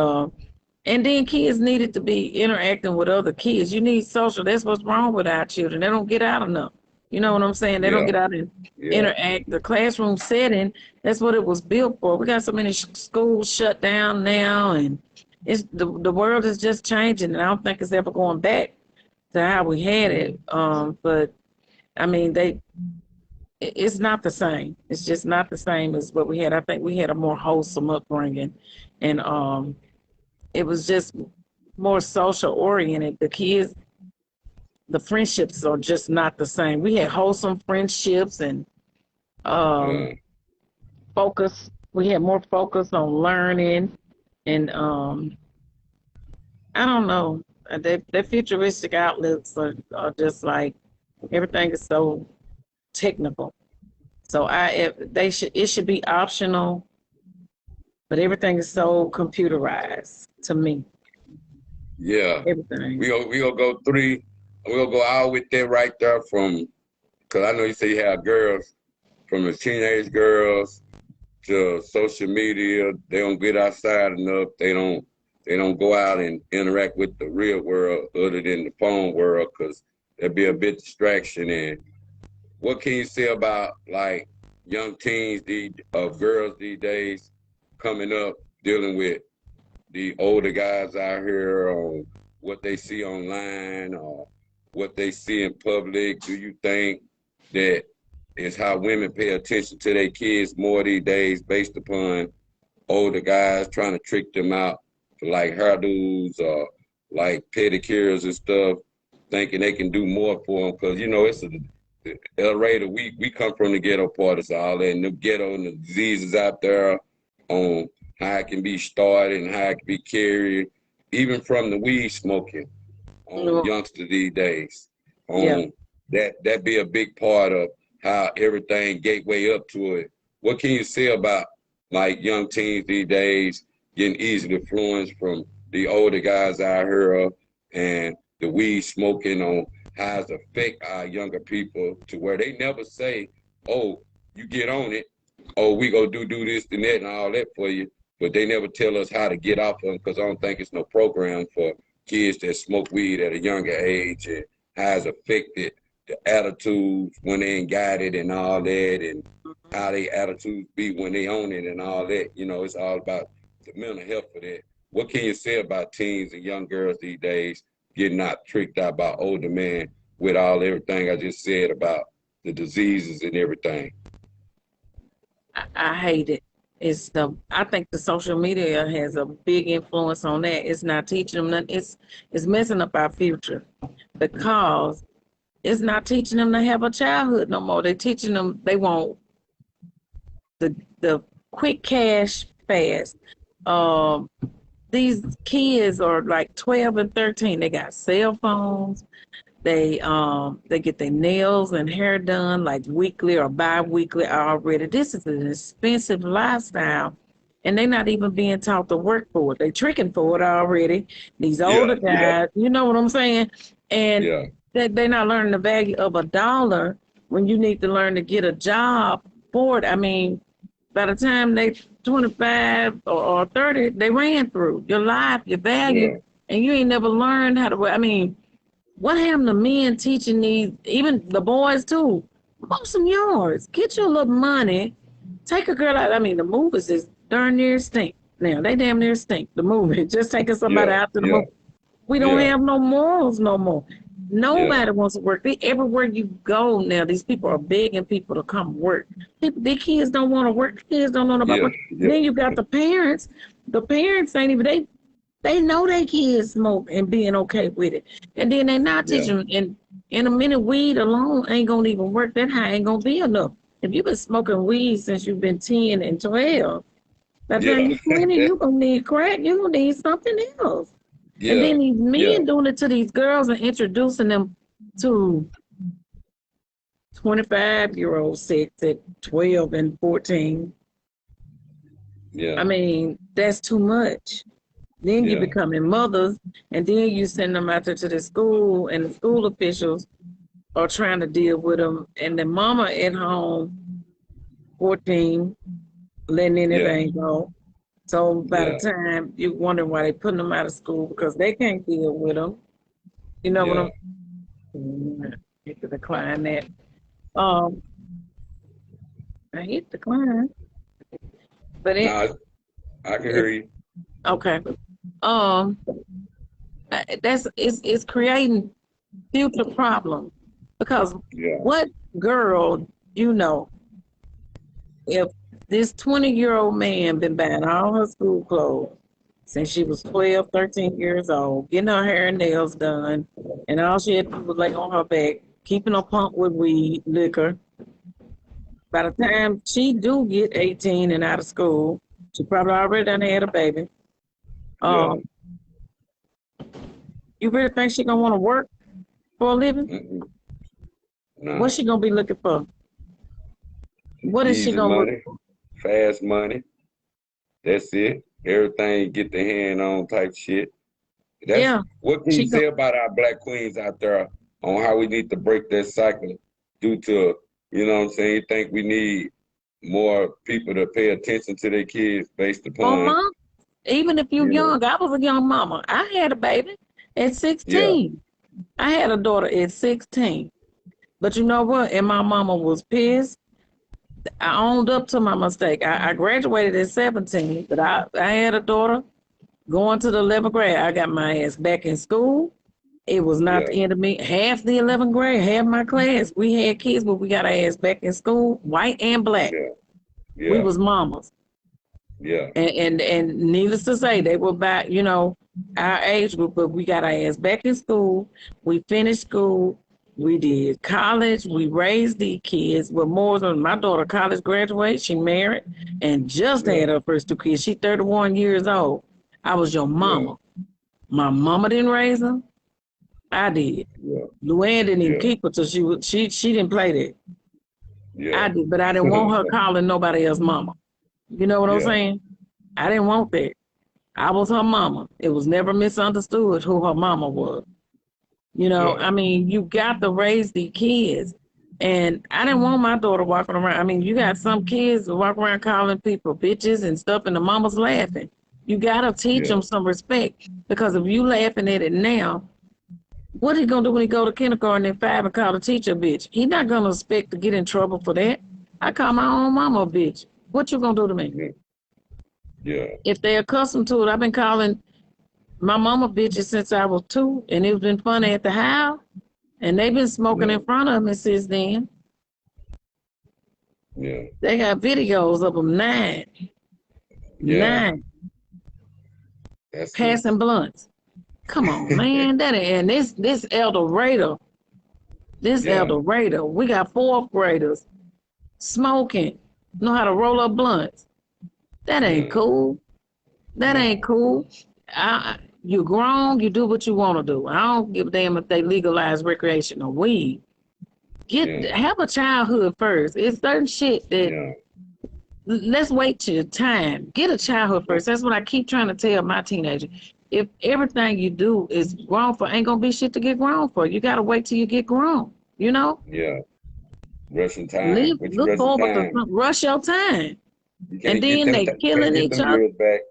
and then kids needed to be interacting with other kids. You need social. That's what's wrong with our children. They don't get out enough. You know what I'm saying? They don't yeah, get out and yeah, interact. The classroom setting, that's what it was built for. We got so many schools shut down now, and the world is just changing, and I don't think it's ever going back to how we had it. But I mean, it's not the same. It's just not the same as what we had. I think we had a more wholesome upbringing, and it was just more social oriented. The kids, the friendships are just not the same. We had wholesome friendships and um, yeah, focus. We had more focus on learning, and I don't know. The futuristic outlooks are just like, everything is so technical. So it should be optional, but everything is so computerized to me. yeah. Everything. We gonna go three. We gonna go out with that right there from. Cause I know you say you have girls, from the teenage girls to social media. They don't get outside enough. They don't go out and interact with the real world other than the phone world, because there'd be a bit distraction. And what can you say about like young teens, girls these days coming up dealing with the older guys out here on what they see online or what they see in public? Do you think that is how women pay attention to their kids more these days based upon older guys trying to trick them out for like hairdos or like pedicures and stuff, thinking they can do more for them? Because, you know, it's a El Raider, we come from the ghetto part of all that, and the ghetto and the diseases out there on how it can be started and how it can be carried, even from the weed smoking on No. youngsters these days. Yeah. That be a big part of how everything gateway up to it. What can you say about like young teens these days getting easily influenced from the older guys I heard of and the weed smoking on how it affect our younger people to where they never say, oh, you get on it, oh, we go do this and that and all that for you, but they never tell us how to get off of them because I don't think it's no program for kids that smoke weed at a younger age and how it's affected the attitudes when they ain't got it and all that, and how they attitudes be when they own it and all that. You know, it's all about the mental health for that. What can you say about teens and young girls these days getting out tricked out by older men with all everything I just said about the diseases and everything? I hate it. I think the social media has a big influence on that. It's not teaching them nothing. It's messing up our future because it's not teaching them to have a childhood no more. They're teaching them they want the quick cash fast. Um, these kids are like 12 and 13. They got cell phones. They get their nails and hair done like weekly or bi-weekly already. This is an expensive lifestyle, and they're not even being taught to work for it. They tricking for it already. These older guys, you know what I'm saying? And Yeah, they're not learning the value of a dollar when you need to learn to get a job for it. I mean, by the time they 25 or 30, they ran through your life, your value, yeah, and you ain't never learned how to work. I mean, what happened to men teaching these, even the boys too? Mow some yards, get you a little money, take a girl out. I mean, the movies is darn near stink. Now they damn near stink. The movie, just taking somebody yeah, out to the yeah, movie. We don't yeah, have no morals no more. yeah, Nobody wants to work. Everywhere you go now, these people are begging people to come work. Their kids don't want to work. Kids don't know about yeah, work. yeah, Then you got the parents. The parents ain't even they know their kids smoke and being okay with it. And then they not yeah, teaching them. And in a minute, weed alone ain't gonna even work. That high ain't gonna be enough. If you've been smoking weed since you've been 10 and 12, by the time yeah, you're 20, you're gonna need crack. You're gonna need something else. And yeah, then these yeah, men doing it to these girls and introducing them to 25-year-old sex at 12 and 14. yeah, I mean, that's too much. Then you yeah, becoming mothers, and then you send them out there to the school, and the school officials are trying to deal with them, and the mama at home, 14, letting yeah, anything go. So by the yeah, time you wonder why they putting them out of school because they can't deal with them. You know what yeah. I'm? Hit to decline that. Um, I hit decline, but Nah, I can it hear you. okay. Um, it's creating future problems because Yeah, what girl you know if this 20-year-old man been buying all her school clothes since she was 12, 13 years old, getting her hair and nails done, and all she had to do was lay on her back, keeping her pump with weed, liquor. By the time she do get 18 and out of school, she probably already done had a baby. yeah. Um, you really think she gonna want to work for a living? Mm-mm. Nah. What's she gonna be looking for? What is she Easy gonna look money, for? fast money. That's it. Everything get the hand on type shit. That's Yeah, what can you she go. say about our black queens out there on how we need to break that cycle due to, you know what I'm saying? You think we need more people to pay attention to their kids based Oh, upon, mom, even if you you know, young, I was a young mama. I had a baby at yeah, 16. I had a daughter at 16. But you know what? And my mama was pissed. I owned up to my mistake. I graduated at 17, but I had a daughter Going to the 11th grade, I got my ass back in school. It was not Yeah. the end of me. Half the 11th grade, half my class, we had kids, but we got our ass back in school, white and black. Yeah. We Yeah. was mamas. Yeah. And needless to say, they were back, our age group, but we got our ass back in school. We finished school. We did college. We raised the kids. With more than my daughter college graduated. She married and just Yeah. had her first two kids. She 31 years old. I was your Yeah. mama. My mama didn't raise her. I did. Yeah. Luann didn't even Yeah. keep her till she didn't play that. Yeah. I did, but I didn't want her calling nobody else mama. You know what I'm Yeah. saying? I didn't want that. I was her mama. It was never misunderstood who her mama was. Yeah. I mean, you got to raise the kids. And I didn't want my daughter walking around. I mean, you got some kids who walk around calling people bitches and stuff, and the mama's laughing. You got to teach Yeah. them some respect, because if you laughing at it now, what he going to do when he go to kindergarten at 5 and call the teacher a bitch? He not going to expect to get in trouble for that. I call my own mama a bitch. What you going to do to me? Yeah. Yeah. If they're accustomed to it, I've been calling my mama bitches since I was 2, and it's been funny at the house, and they've been smoking Yeah. in front of me since then. Yeah. They got videos of them Yeah. nine That's it. passing blunts. Come on, man, that and this El Yeah. Dorado, we got 4th graders smoking, know how to roll up blunts. That ain't Yeah. cool. That ain't No. cool. You grown, you do what you want to do. I don't give a damn if they legalize recreational weed. Yeah. Have a childhood first. It's certain shit that Yeah. let's wait till your time. Get a childhood first. That's what I keep trying to tell my teenager. If everything you do is grown for, ain't gonna be shit to get grown for. You gotta wait till you get grown. Yeah. Rushing time. Live, What you look rushing forward to time? rush your time. You And can't get then them. they Can't killing get each them other. years back.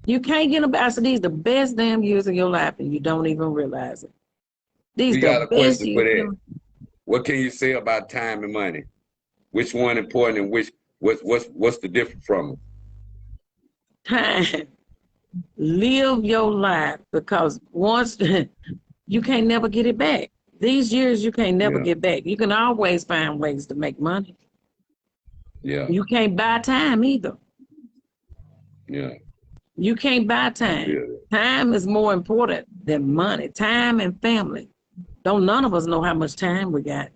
You can't get them back. So these the best damn years of your life, and you don't even realize it. These We the got a best question for years of that. your What can you say about time and money? Which one important and what's the difference from them? time. Live your life, because once you can't never get it back. These years you can't never Yeah. get back. You can always find ways to make money. Yeah. You can't buy time either. Yeah. You can't buy I time. feel it. Time is more important than money. Time and family. Don't none of us know how much time we got.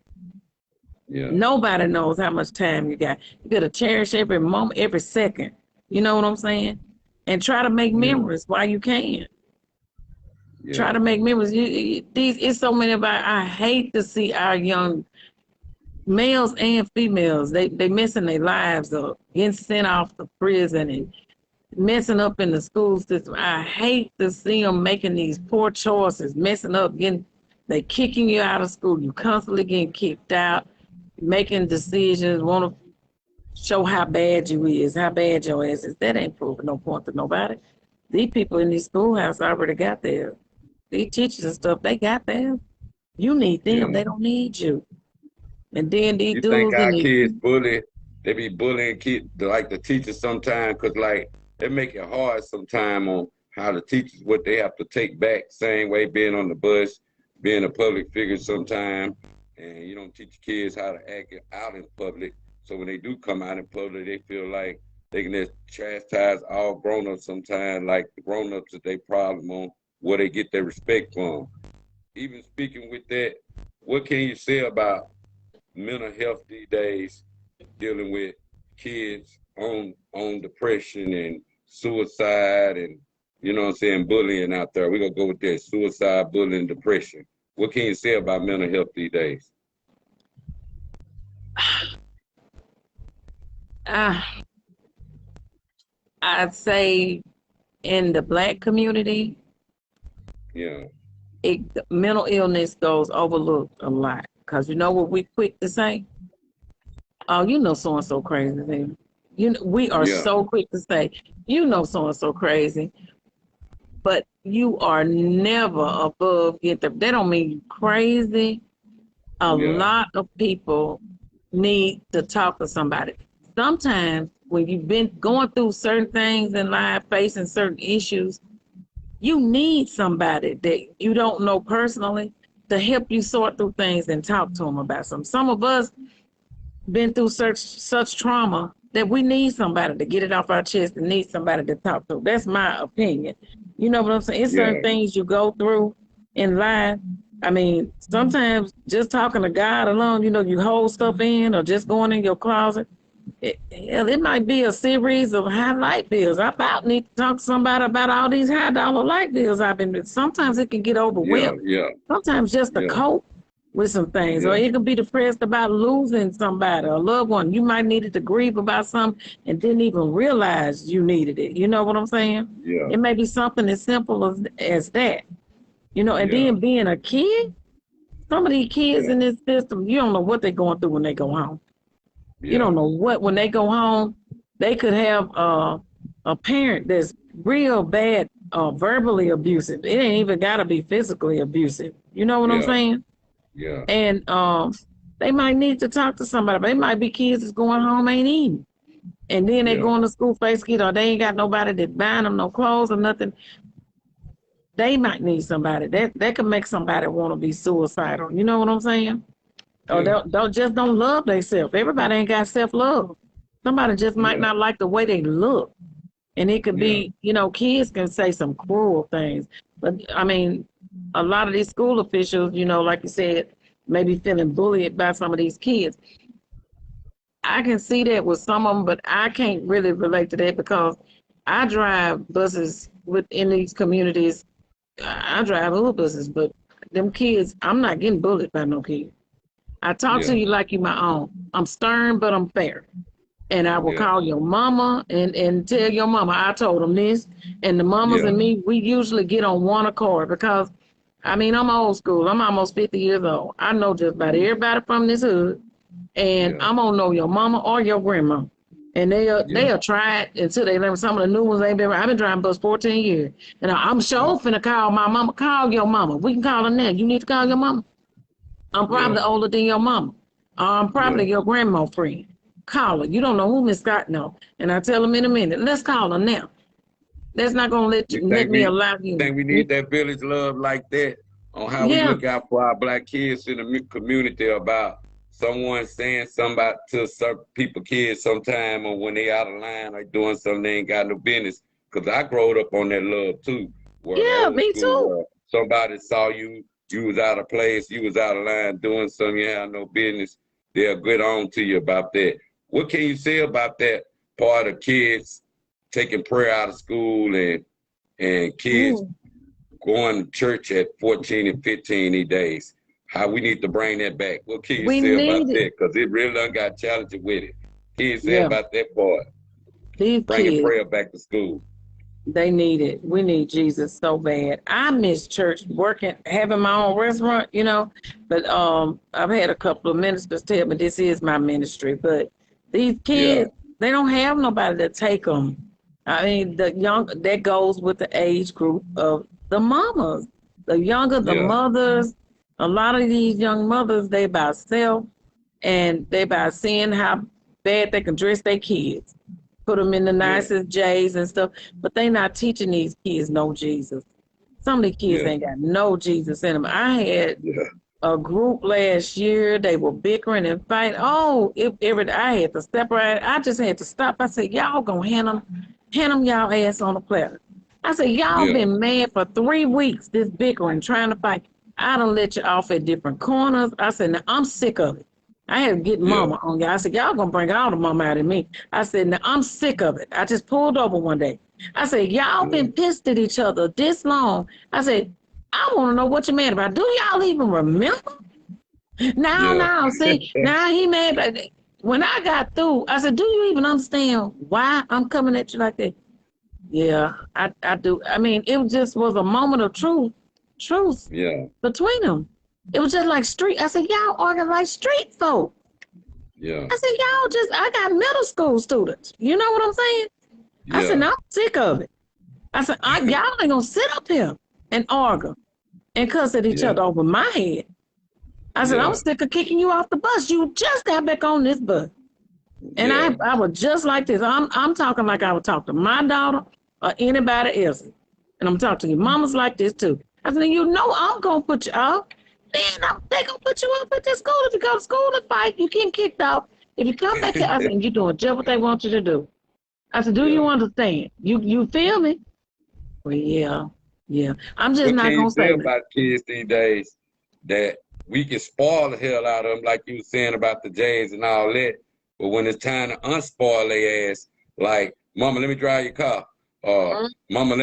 Yeah. Nobody knows how much time you got. You gotta cherish every moment, every second. You know what I'm saying? And try to make Yeah. memories while you can. Try Yeah. to make memories. It's so many of I hate to see our young males and females. They messing their lives up, getting sent off to prison and messing up in the school system. I hate to see them making these poor choices, messing up, they kicking you out of school. You constantly getting kicked out, making decisions, want to show how bad you is, how bad your ass is. That ain't proving no point to nobody. These people in these schoolhouse already got there. These teachers and stuff, they got them. You need them. Yeah. They don't need you. And then these You think dudes in our these, kids bully? They be bullying kids like the teachers sometimes, cause like they make it hard sometimes on how the teachers what they have to take back. Same way being on the bus, being a public figure sometimes, and you don't teach kids how to act out in public. So when they do come out in public, they feel like they can just chastise all grown ups sometimes, like the grown ups that they problem on where they get their respect from. Even speaking with that, what can you say about mental health these days, dealing with kids on depression and suicide and what I'm saying, bullying out there. We're gonna go with that. Suicide, bullying, depression. What can you say about mental health these days? uh, I'd say in the Black community, Yeah. mental illness goes overlooked a lot. Because you know what we quick to say? Oh, so and so crazy. Then. We are Yeah. so quick to say, so and so crazy, but you are never above get the. They don't mean you crazy. A Yeah. lot of people need to talk to somebody. Sometimes when you've been going through certain things in life, facing certain issues, You need somebody that you don't know personally to help you sort through things and talk to them about some. Some of us been through such trauma that we need somebody to get it off our chest and need somebody to talk to. That's my opinion. You know what I'm saying? It's certain Yeah. things you go through in life. I mean, sometimes just talking to God alone, you hold stuff in or just going in your closet. It might be a series of high light bills. I about need to talk to somebody about all these high dollar light bills I've been. Sometimes it can get Yeah. overwhelming. Yeah. Sometimes just to Yeah. cope with some things, or Yeah. you could be depressed about losing somebody, a loved one. You might needed to grieve about something and didn't even realize you needed it. You know what I'm saying? Yeah. It may be something as simple as that. And Yeah. then being a kid, some of these kids Yeah. in this system, you don't know what they're going through when they go home. You Yeah. don't know what when they go home, they could have a parent that's real bad, verbally abusive. It ain't even got to be physically abusive. You know what I'm Yeah. saying? Yeah. And they might need to talk to somebody. They might be kids that's going home ain't eating, and then they Yeah. going to school face kid, or they ain't got nobody that buying them no clothes or nothing. They might need somebody that could make somebody want to be suicidal. You know what I'm saying? Or Yeah. don't love themselves. Everybody ain't got self love. Somebody just might Yeah. not like the way they look, and it could Yeah. be kids can say some cruel things. But I mean, a lot of these school officials, like you said, maybe feeling bullied by some of these kids. I can see that with some of them, but I can't really relate to that because I drive buses within these communities. I drive Uber buses, but them kids, I'm not getting bullied by no kids. I talk to Yeah. you like you my own. I'm stern, but I'm fair. And I will Yeah. call your mama and tell your mama I told them this. And the mamas Yeah. and me, we usually get on one accord because, I mean, I'm old school. I'm almost 50 years old. I know just about everybody from this hood. And Yeah. I'm gonna know your mama or your grandma. And Yeah. they'll try it until they learn. Some of the new ones ain't been. I've been driving bus 14 years, and I'm Yeah. sure finna call my mama. Call your mama. We can call her now. You need to call your mama. I'm Yeah. probably older than your mama. I'm Yeah. probably your grandma friend. Call her. You don't know who Miss Scott know. And I tell them in a minute. Let's call her now. That's not gonna You let think me we allow think you. we need that village love like that on how we Yeah, look out for our black kids in the community about someone saying something about to certain people kids sometime or when they out of line or doing something they ain't got no business. Cause I growed up on that love too, where the yeah, old me school too. where somebody saw you, you was out of place, you was out of line doing something you had no business. They'll get on to you about that. What can you say about that part of kids taking prayer out of school and kids Mm. going to church at 14 and 15 these days? How we need to bring that back. What can you We say about need it. that? Because it really done got challenging with it. Can you say Yeah, about that part? these Bringing kids. prayer back to school. They need it. We need Jesus so bad. I miss church working, having my own restaurant, But I've had a couple of ministers tell me this is my ministry. But these Yeah, kids, they don't have nobody to take them. I mean, that goes with the age group of the mamas. The younger the yeah, mothers, a lot of these young mothers, they by self and they by seeing how bad they can dress their kids, put them in the yeah, nicest J's and stuff, but they not teaching these kids no Jesus. Some of the kids yeah, ain't got no Jesus in them. I had yeah, a group last year. They were bickering and fighting. Oh, I had to separate. I just had to stop. I said, y'all gonna hand them y'all ass on the platter. I said, y'all yeah, been mad for 3 weeks, this bickering, trying to fight. I done let you off at different corners. I said, now I'm sick of it. I had to get yeah, mama on y'all. I said, y'all gonna bring all the mama out of me. I said, now I'm sick of it. I just pulled over one day. I said, y'all yeah, been pissed at each other this long. I said, I want to know what you're mad about. Do y'all even remember? yeah, Now, see, now he mad. When I got through, I said, do you even understand why I'm coming at you like that? Yeah, I do. I mean, it just was a moment of truth yeah, between them. It was just like street. I said, y'all arguing like street folk. yeah, I said, I got middle school students. You know what I'm saying? I said, yeah, now I'm sick of it. I said, y'all ain't gonna sit up here and argue and cuss at each yeah, other over my head. I said, I'm yeah, sick of kicking you off the bus. You just got back on this bus. And yeah, I was just like this. I'm talking like I would talk to my daughter or anybody else. And I'm talking to you. Mamas like this too. I said, you know I'm gonna put you out. Then they gonna put you up at this school. If you go to school and fight, you get kicked out. If you come back here, I said, you're doing just what they want you to do. I said, do you understand? You feel me? Well, yeah. I'm just What can not you gonna say say that. about kids these days that we can spoil the hell out of them, like you were saying about the Jays and all that, but when it's time to unspoil their ass, like, Mama, let me drive your car. Mama,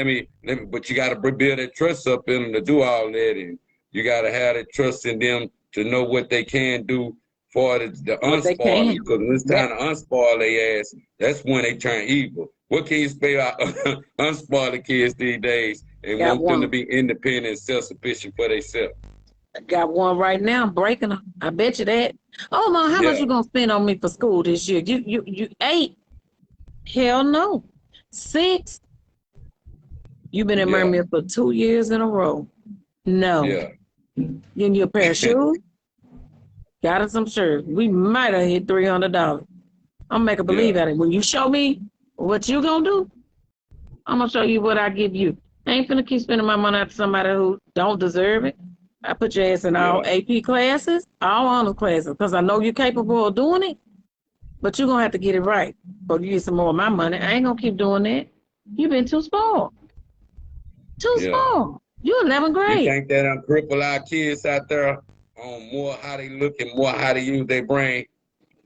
but you got to build that trust up in them to do all that, and you got to have that trust in them to know what they can do for the What they unspoiling, can. because when it's That time to unspoil their ass, that's when they turn evil. What can you say about unspoiling kids these days and got want them to one. be independent and self-sufficient for themselves? Got one right now breaking her. I bet you that. Oh Mom, how much Yeah, you gonna spend on me for school this year? You 8? Hell no. 6? You've been in yeah, Mermaid for 2 years in a row. No. yeah, Getting you a pair of shoes, got her some shirts. We might have hit $300. I'm make a believe yeah, at it. When you show me what you gonna do, I'm gonna show you what I give you. I ain't finna keep spending my money after somebody who don't deserve it. I put your ass in all yeah, AP classes, all honor classes, because I know you're capable of doing it, but you're gonna have to get it right. But you get some more of my money. I ain't gonna keep doing that. You've been too small. Too yeah. small. You 11th You grade. think that cripple our kids out there on more how they look and more how they use their brain?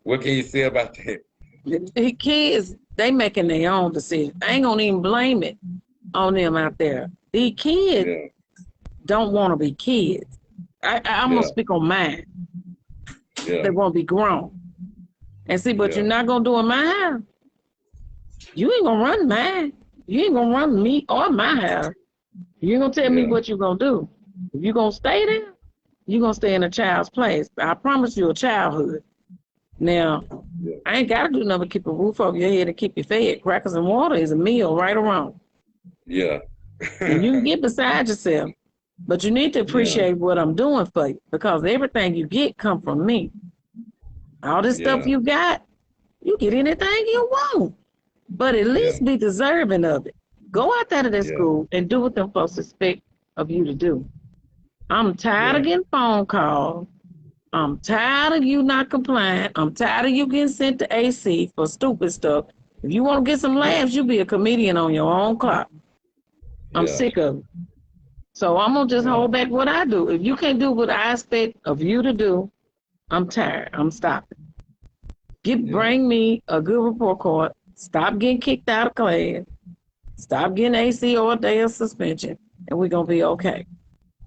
What can you say about that? The kids, they making their own decisions. I ain't gonna even blame it on them out there. These kids Yeah, don't want to be kids. I'm gonna yeah, speak on mine. yeah, They want to be grown. And see, but you're yeah, not gonna do it my house. You ain't gonna run mine. You ain't gonna run me or my house. You ain't gonna tell me yeah, what you gonna do. If you gonna stay there, you gonna stay in a child's place. I promise you a childhood. Now, yeah, I ain't gotta do nothing but keep a roof over your head and keep you fed. Crackers and water is a meal, right or wrong. yeah, And you can get beside yourself, but you need to yeah, appreciate what I'm doing for you, because everything you get come from me. All this stuff yeah, you got, you get anything you want, but at yeah, least be deserving of it. Go out there to that yeah, school and do what them folks expect of you to do. I'm tired yeah, of getting phone calls. I'm tired of you not complying. I'm tired of you getting sent to AC for stupid stuff. If you want to get some laughs, you be a comedian on your own clock. I'm yeah, sick of it. So I'm gonna just yeah, hold back what I do. If you can't do what I expect of you to do, I'm tired. I'm stopping. yeah, Bring me a good report card. Stop getting kicked out of class. Stop getting AC or a day of suspension, and we're gonna be okay.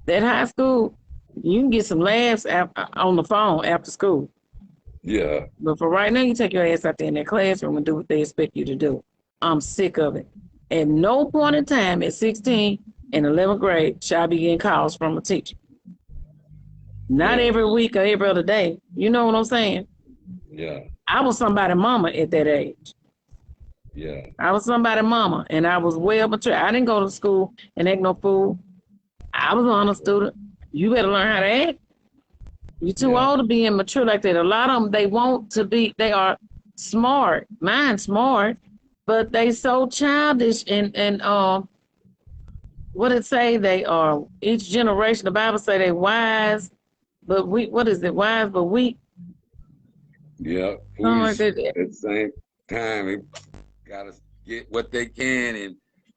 That high school, you can get some laughs on the phone after school. yeah, But for right now, you take your ass out there in that classroom and do what they expect you to do. I'm sick of it. At no point in time at 16 and 11th grade shall I be getting calls from a teacher. Not yeah, every week or every other day. You know what I'm saying? yeah, I was somebody's mama at that age. yeah, I was somebody's mama, and I was well mature. I didn't go to school and act no fool. I was an honor student. You better learn how to act. You're too yeah, old to be immature like that. A lot of them, they want to be, they are smart. Mine's smart, but they so childish and what it say? They are, each generation, the Bible say they wise, but we, what is it? Wise, but weak. yeah. Something like Foolish that. at the same time. They gotta get what they can, and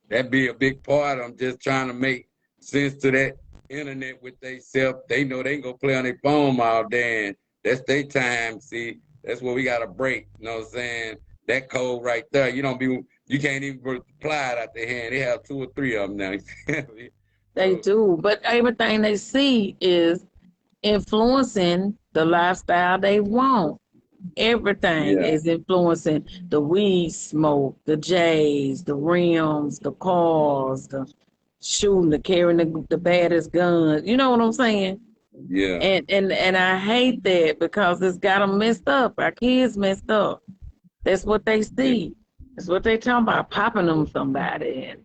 that be a big part. I'm just trying to make sense to that internet with they self. They know they can go play on their phone all day, and that's their time. See, that's where we got to break. You know what I'm saying? That code right there. You can't even reply it out their hand. They have two or three of them now. They So do, but everything they see is influencing the lifestyle they want. Everything yeah, is influencing the weed smoke, the J's, the rims, the cars, the shooting, the carrying the baddest guns. You know what I'm saying? yeah, And I hate that because it's got them messed up. Our kids messed up. That's what they yeah, see. That's what they talking about, popping them somebody. And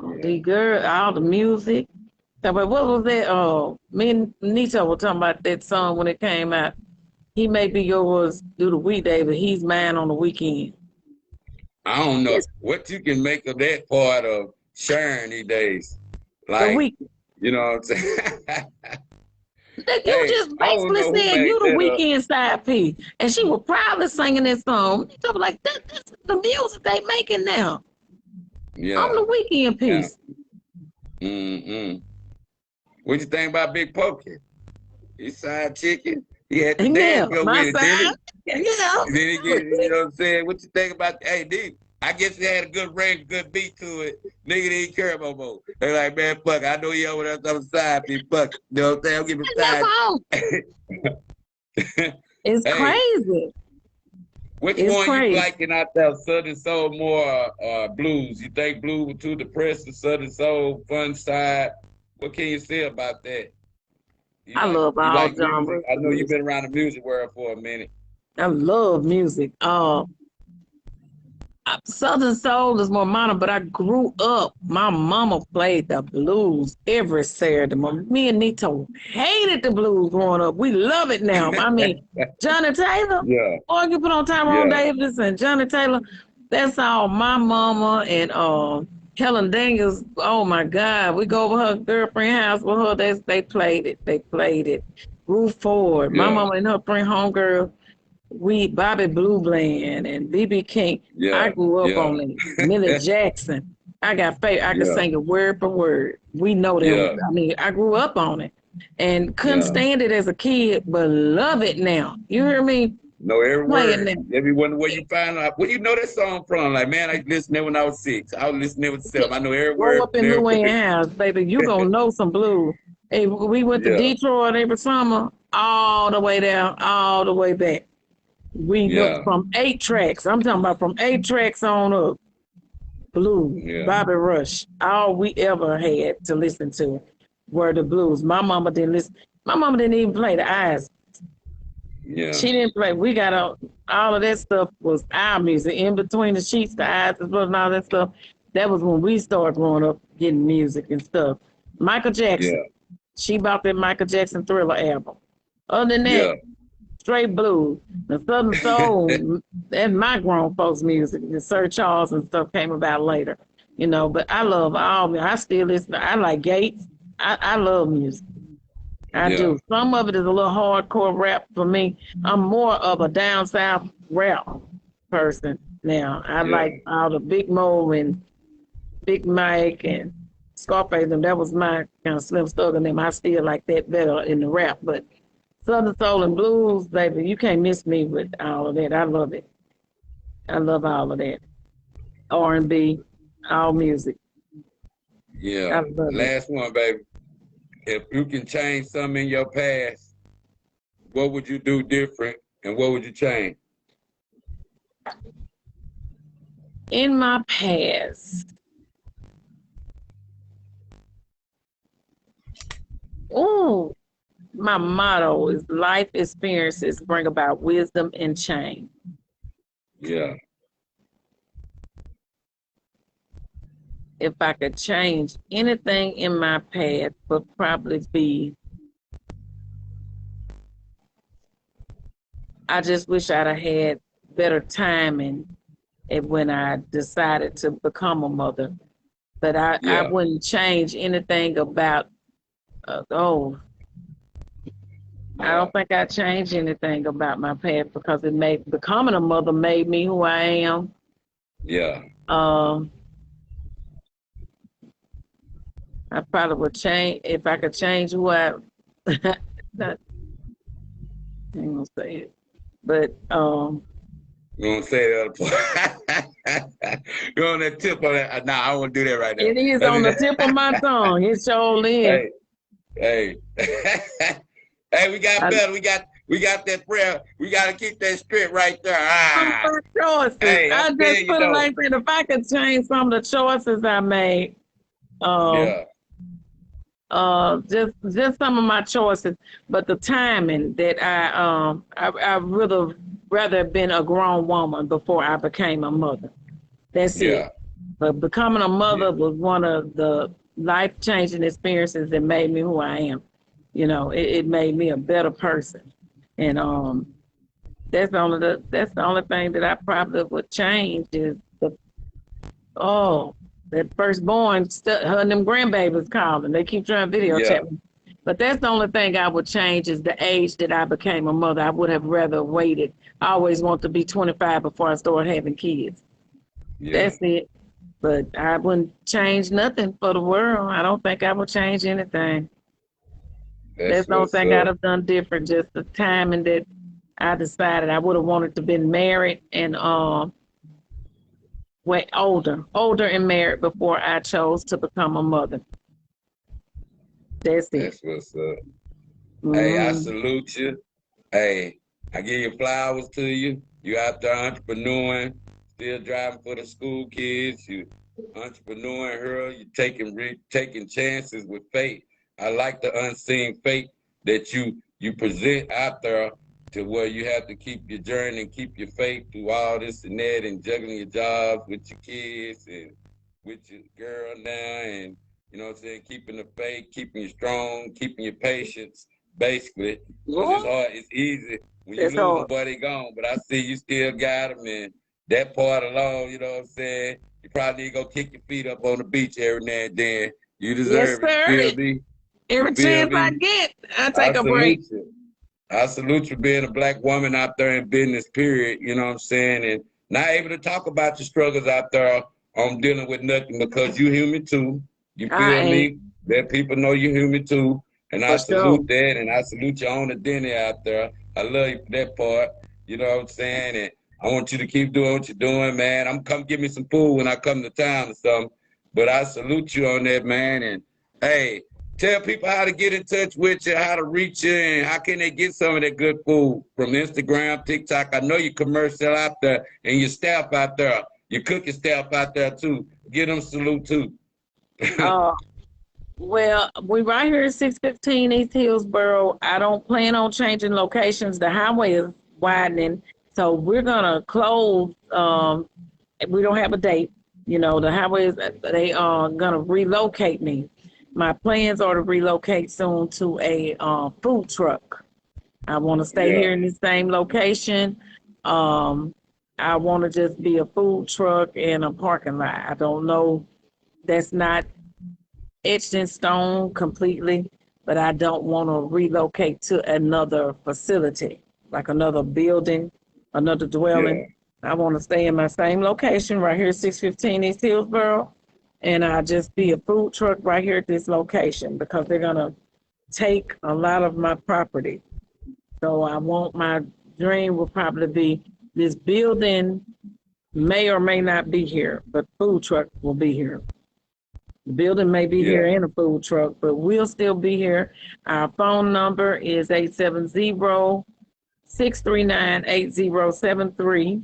yeah. the girl, all the music. So, but what was that? Me and Nito were talking about that song when it came out. He may be yours do the weekday, but he's mine on the weekend. I don't know It's, what you can make of that part of sharing these days. The Like, weekend. you know what I'm saying? That you Hey, just I don't basically know who said you made the that up. weekend side piece, and she was proudly singing this song. So like that's the music they making now. I'm Yeah, the weekend yeah. piece. Mm-mm. What you think about Big Pokey? He side chicken. He had to dance Yeah, go my with it, didn't side. he? Yeah, Then he get, you know what I'm saying? What you think about, hey, D, I guess he had a good range, good beat to it. Nigga didn't care no more. They like, man, fuck, I know he over there on the side, be fuck. You know what I'm saying? I'll give him that's side. all. It's Hey, crazy. which It's one you crazy. liking out there, Southern Soul more blues? You think blues were too depressed or Southern Soul, fun side? What can you say about that? I love You all like music? genres I of know you've music. been around the music world for a minute. I love music. Southern Soul is more modern, but I grew up. My mama played the blues every Saturday. Me and Nito hated the blues growing up. We love it now. I mean, Johnny Taylor, Yeah, or you put on Tyrone yeah, Davis and Johnny Taylor. That's all. My mama and Helen Daniels. Oh my God, we go over her girlfriend house with her. They played it. They played it. Ruth Ford. My yeah, mama and her friend homegirl, we Bobby Blue Bland and BB King. I yeah, grew up yeah, on it. Millie Jackson. I could yeah, sing it word for word. We know them. yeah, I mean, I grew up on it and couldn't yeah. stand it as a kid, but love it now. You hear me? Know every Play it word. now. Every wonder where you find out. Where you know that song from? Like, man, I used to listen to it when I was 6. I was listening to it with 7. I know every Grow word up from in every Luann word. House, baby. You gonna know some blues. Hey, we went to Yeah, Detroit every summer, all the way down, all the way back. We know yeah, from 8 tracks. I'm talking about from 8 tracks on up. Blues, yeah, Bobby Rush. All we ever had to listen to were the blues. My mama didn't listen. My mama didn't even play the eyes. yeah, She didn't play. We got all of that stuff was our music. In between the sheets, the eyes, and all that stuff. That was when we started growing up getting music and stuff. Michael Jackson. yeah, She bought that Michael Jackson Thriller album. Other than that, yeah. straight blues. The Southern Soul, and my grown folks' music. The Sir Charles and stuff came about later, you know. But I love all. I still listen. I like Gates. I love music. I Yeah, do. Some of it is a little hardcore rap for me. I'm more of a down south rap person now. I yeah, like all the Big Mo and Big Mike and Scarface, and that was my kind of Slim Thug and them. I still like that better in the rap, but Southern Soul and Blues, baby, you can't miss me with all of that. I love it. I love all of that. R&B, all music. yeah. I love it. Last one, baby. If you can change something in your past, what would you do different and what would you change? In my past, ooh, my motto is life experiences bring about wisdom and change. Yeah, If I could change anything in my past, would probably be I just wish I'd have had better timing when I decided to become a mother. But I yeah, wouldn't change anything about, I yeah, don't think I changed anything about my past because becoming a mother made me who I am. yeah. Um, I probably would change if I could change who I. Not, I ain't gonna say it, but You gonna say the other part? You're on that tip of that. Nah, I won't do that right now. it is Let on me. the tip of my tongue. It sure is. Hey, hey, hey. We got I, better. We got that prayer. We got to keep that straight right there. some of Ah, my choices. hey, I I feel just you put it though. like that. If I could change some of the choices I made, um, Yeah, just some of my choices, but the timing that I would have rather been a grown woman before I became a mother. That's it. yeah, But becoming a yeah, mother was one of the life changing experiences that made me who I am. You know, it made me a better person, and that's the only thing that I probably would change is the oh. That firstborn, her and them grandbabies calling. They keep trying to video Yeah, chat me. But that's the only thing I would change is the age that I became a mother. I would have rather waited. I always want to be 25 before I start having kids. yeah. That's it. But I wouldn't change nothing for the world. I don't think I would change anything. That's That's the only what's thing I'd up. have done different. Just the timing that I decided I would have wanted to been married and way older and married before I chose to become a mother. That's it. That's what's up. Hey, I Mm-hmm. salute you. Hey, I give you flowers to you. You out there entrepreneuring, still driving for the school kids. You entrepreneuring her. You taking chances with faith. I like the unseen faith that you present out there to where you have to keep your journey and keep your faith through all this and that and juggling your jobs with your kids and with your girl now and you know what I'm saying, keeping the faith, keeping you strong, keeping your patience, basically. Because it's Well, hard, it's easy. When you that's lose a all. buddy, gone. But I see you still got him, and that part alone, you know what I'm saying? You probably need to go kick your feet up on the beach every now and then. You Yes, deserve it. You sir. feel me? You Every feel chance I me? get, I I take a break. salute you. I salute you being a black woman out there in business, period. You know what I'm saying? And not able to talk about your struggles out there on dealing with nothing because you human too. You I feel ain't me? Let people know you human too. And I for sure. salute that and I salute you on the dinner out there. I love you for that part. You know what I'm saying? And I want you to keep doing what you're doing, man. I'm come give me some food when I come to town or something. But I salute you on that, man. And hey, tell people how to get in touch with you, how to reach you, and how can they get some of that good food from Instagram, TikTok. I know your commercial out there and your staff out there, your cooking staff out there too. Give them a salute too. Uh, well, we right here at 615 East Hillsboro. I don't plan on changing locations. The highway is widening, so we're gonna close. We don't have a date. You know, the highway is they are gonna relocate me. My plans are to relocate soon to a food truck. I want to stay Yeah, here in the same location. Um, I want to just be a food truck in a parking lot. I don't know. That's not etched in stone completely, but I don't want to relocate to another facility, like another building, another yeah, dwelling. I want to stay in my same location right here, 615 East Hillsboro, and I just be a food truck right here at this location because they're gonna take a lot of my property. So I want my dream will probably be this building may or may not be here, but food truck will be here. The building may be here yeah, in a food truck, but we'll still be here. Our phone number is 870-639-8073.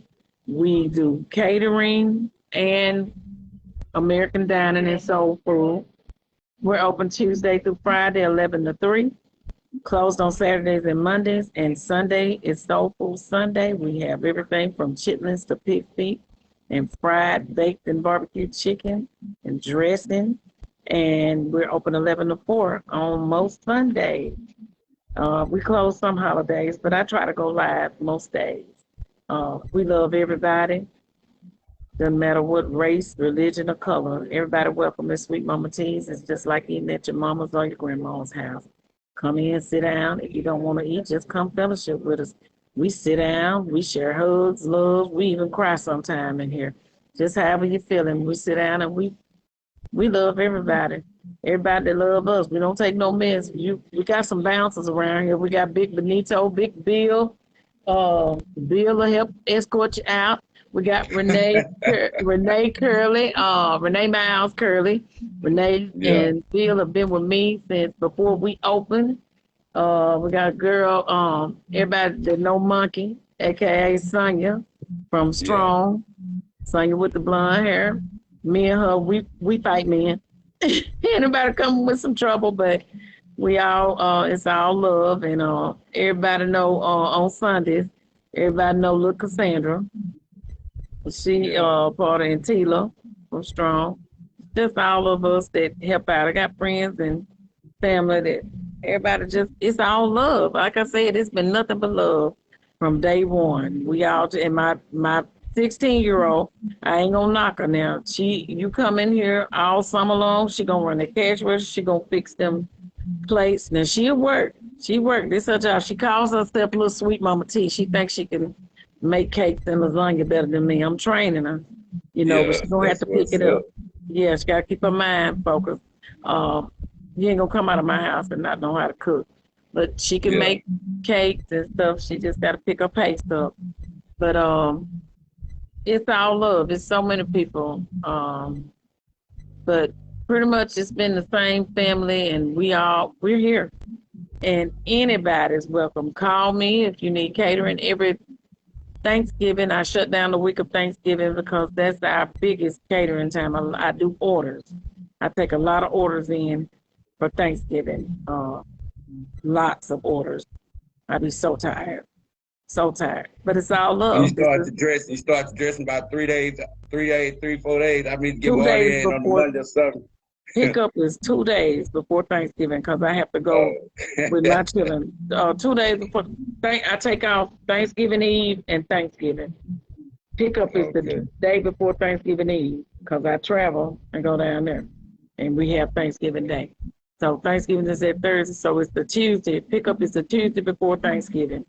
We do catering and American dining and soul food. We're open Tuesday through Friday, 11 to 3. Closed on Saturdays and Mondays, and Sunday is Soul Food Sunday. We have everything from chitlins to pig feet and fried, baked, and barbecued chicken and dressing. And we're open 11 to 4 on most Sundays. We close some holidays, but I try to go live most days. We love everybody. Doesn't matter what race, religion, or color. Everybody welcome at Sweet Mama T's. It's just like eating at your mama's or your grandma's house. Come in, sit down. If you don't want to eat, just come fellowship with us. We sit down, we share hugs, love. We even cry sometime in here. Just however you feeling, we sit down and we love everybody. Everybody that love us. We don't take no mess. We got some bouncers around here. We got Big Benito, Big Bill. Bill will help escort you out. We got Renee Curley, Renee Miles Curley. Renee yeah, and Bill have been with me since before we opened. We got a girl, everybody that know Monkey, aka Sonya from yeah, Strong. Sonya with the blonde hair. Me and her, we fight men. Anybody coming with some trouble, but we all it's all love and everybody know on Sundays, everybody know little Cassandra. She yeah, part of Antila from Strong. Just all of us that help out. I got friends and family that everybody just it's all love. Like I said, it's been nothing but love from day one. We all and my 16-year-old. I ain't gonna knock her now. You come in here all summer long, she gonna run the cash register, she gonna fix them plates. Now she'll work. She work. This her job. She calls herself Little Sweet Mama T. She thinks she can make cakes and lasagna better than me. I'm training her, but Yeah, she's gonna have that's to pick what's it up. up. Yeah, she gotta keep her mind focused. You ain't gonna come out of my house and not know how to cook. But she can Yeah. make cakes and stuff. She just gotta pick her pace up. But it's all love. It's so many people. But pretty much it's been the same family, and we're here. And anybody's welcome. Call me if you need catering. Every Thanksgiving, I shut down the week of Thanksgiving because that's our biggest catering time. I do orders. I take a lot of orders in for Thanksgiving. Lots of orders. I be so tired. So tired. But it's all And you love. This start is to dress. You start to dress in about 3 days, 4 days. I mean, give 2 days order in on the before Monday or something. pickup is 2 days before Thanksgiving because I have to go Oh. with my children. 2 days before I take off Thanksgiving Eve and Thanksgiving. Pickup is Okay. the day before Thanksgiving Eve because I travel and go down there, and we have Thanksgiving Day. So Thanksgiving is that Thursday, so it's the Tuesday. Pickup is the Tuesday before Thanksgiving,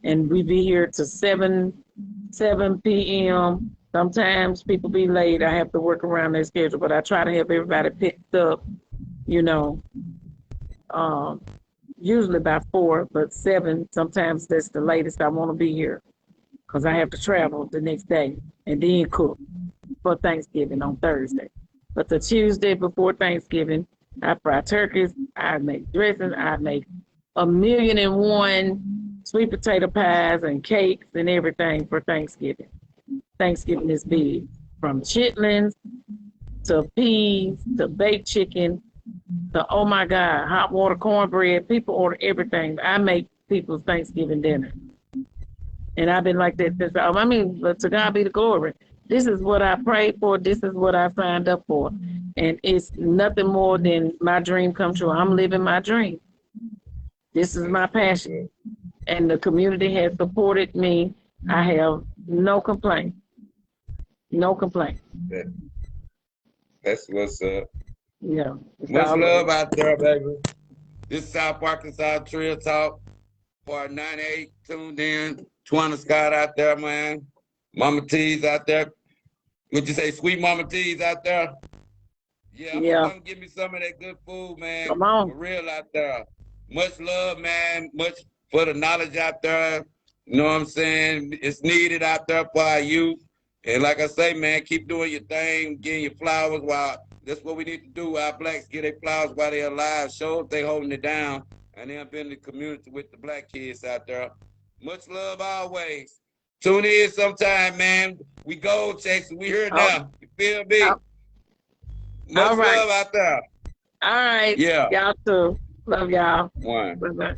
and we be here to 7 p.m. Sometimes people be late. I have to work around their schedule, but I try to have everybody picked up, you know, usually by 4, but 7, sometimes that's the latest I want to be here because I have to travel the next day and then cook for Thanksgiving on Thursday. But the Tuesday before Thanksgiving, I fry turkeys, I make dressing, I make 1,000,001 sweet potato pies and cakes and everything for Thanksgiving. Thanksgiving is big, from chitlins to peas to baked chicken to, oh my God, hot water cornbread. People order everything. I make people's Thanksgiving dinner. And I've been like that since, but to God be the glory. This is what I prayed for. This is what I signed up for. And it's nothing more than my dream come true. I'm living my dream. This is my passion. And the community has supported me. I have no complaint. No complaint. That's what's up. Yeah. Much love out there, baby. This is South Arkansas Trill Talk, part 98. Tuned in. Latwana Scott out there, man. Mama T's out there. Would you say sweet Mama T's out there? Yeah, I'm gonna come give me some of that good food, man. Come on. For real out there. Much love, man. Much for the knowledge out there. You know what I'm saying? It's needed out there for our youth. And like I say, man, keep doing your thing, getting your flowers while that's what we need to do. Our blacks get their flowers while they're alive. Show if they holding it down. And then been in the community with the black kids out there. Much love always. Tune in sometime, man. We go, Texas. We here now. You feel me? Much love out there. All right. Yeah. Y'all too. Love y'all. One. Bye-bye.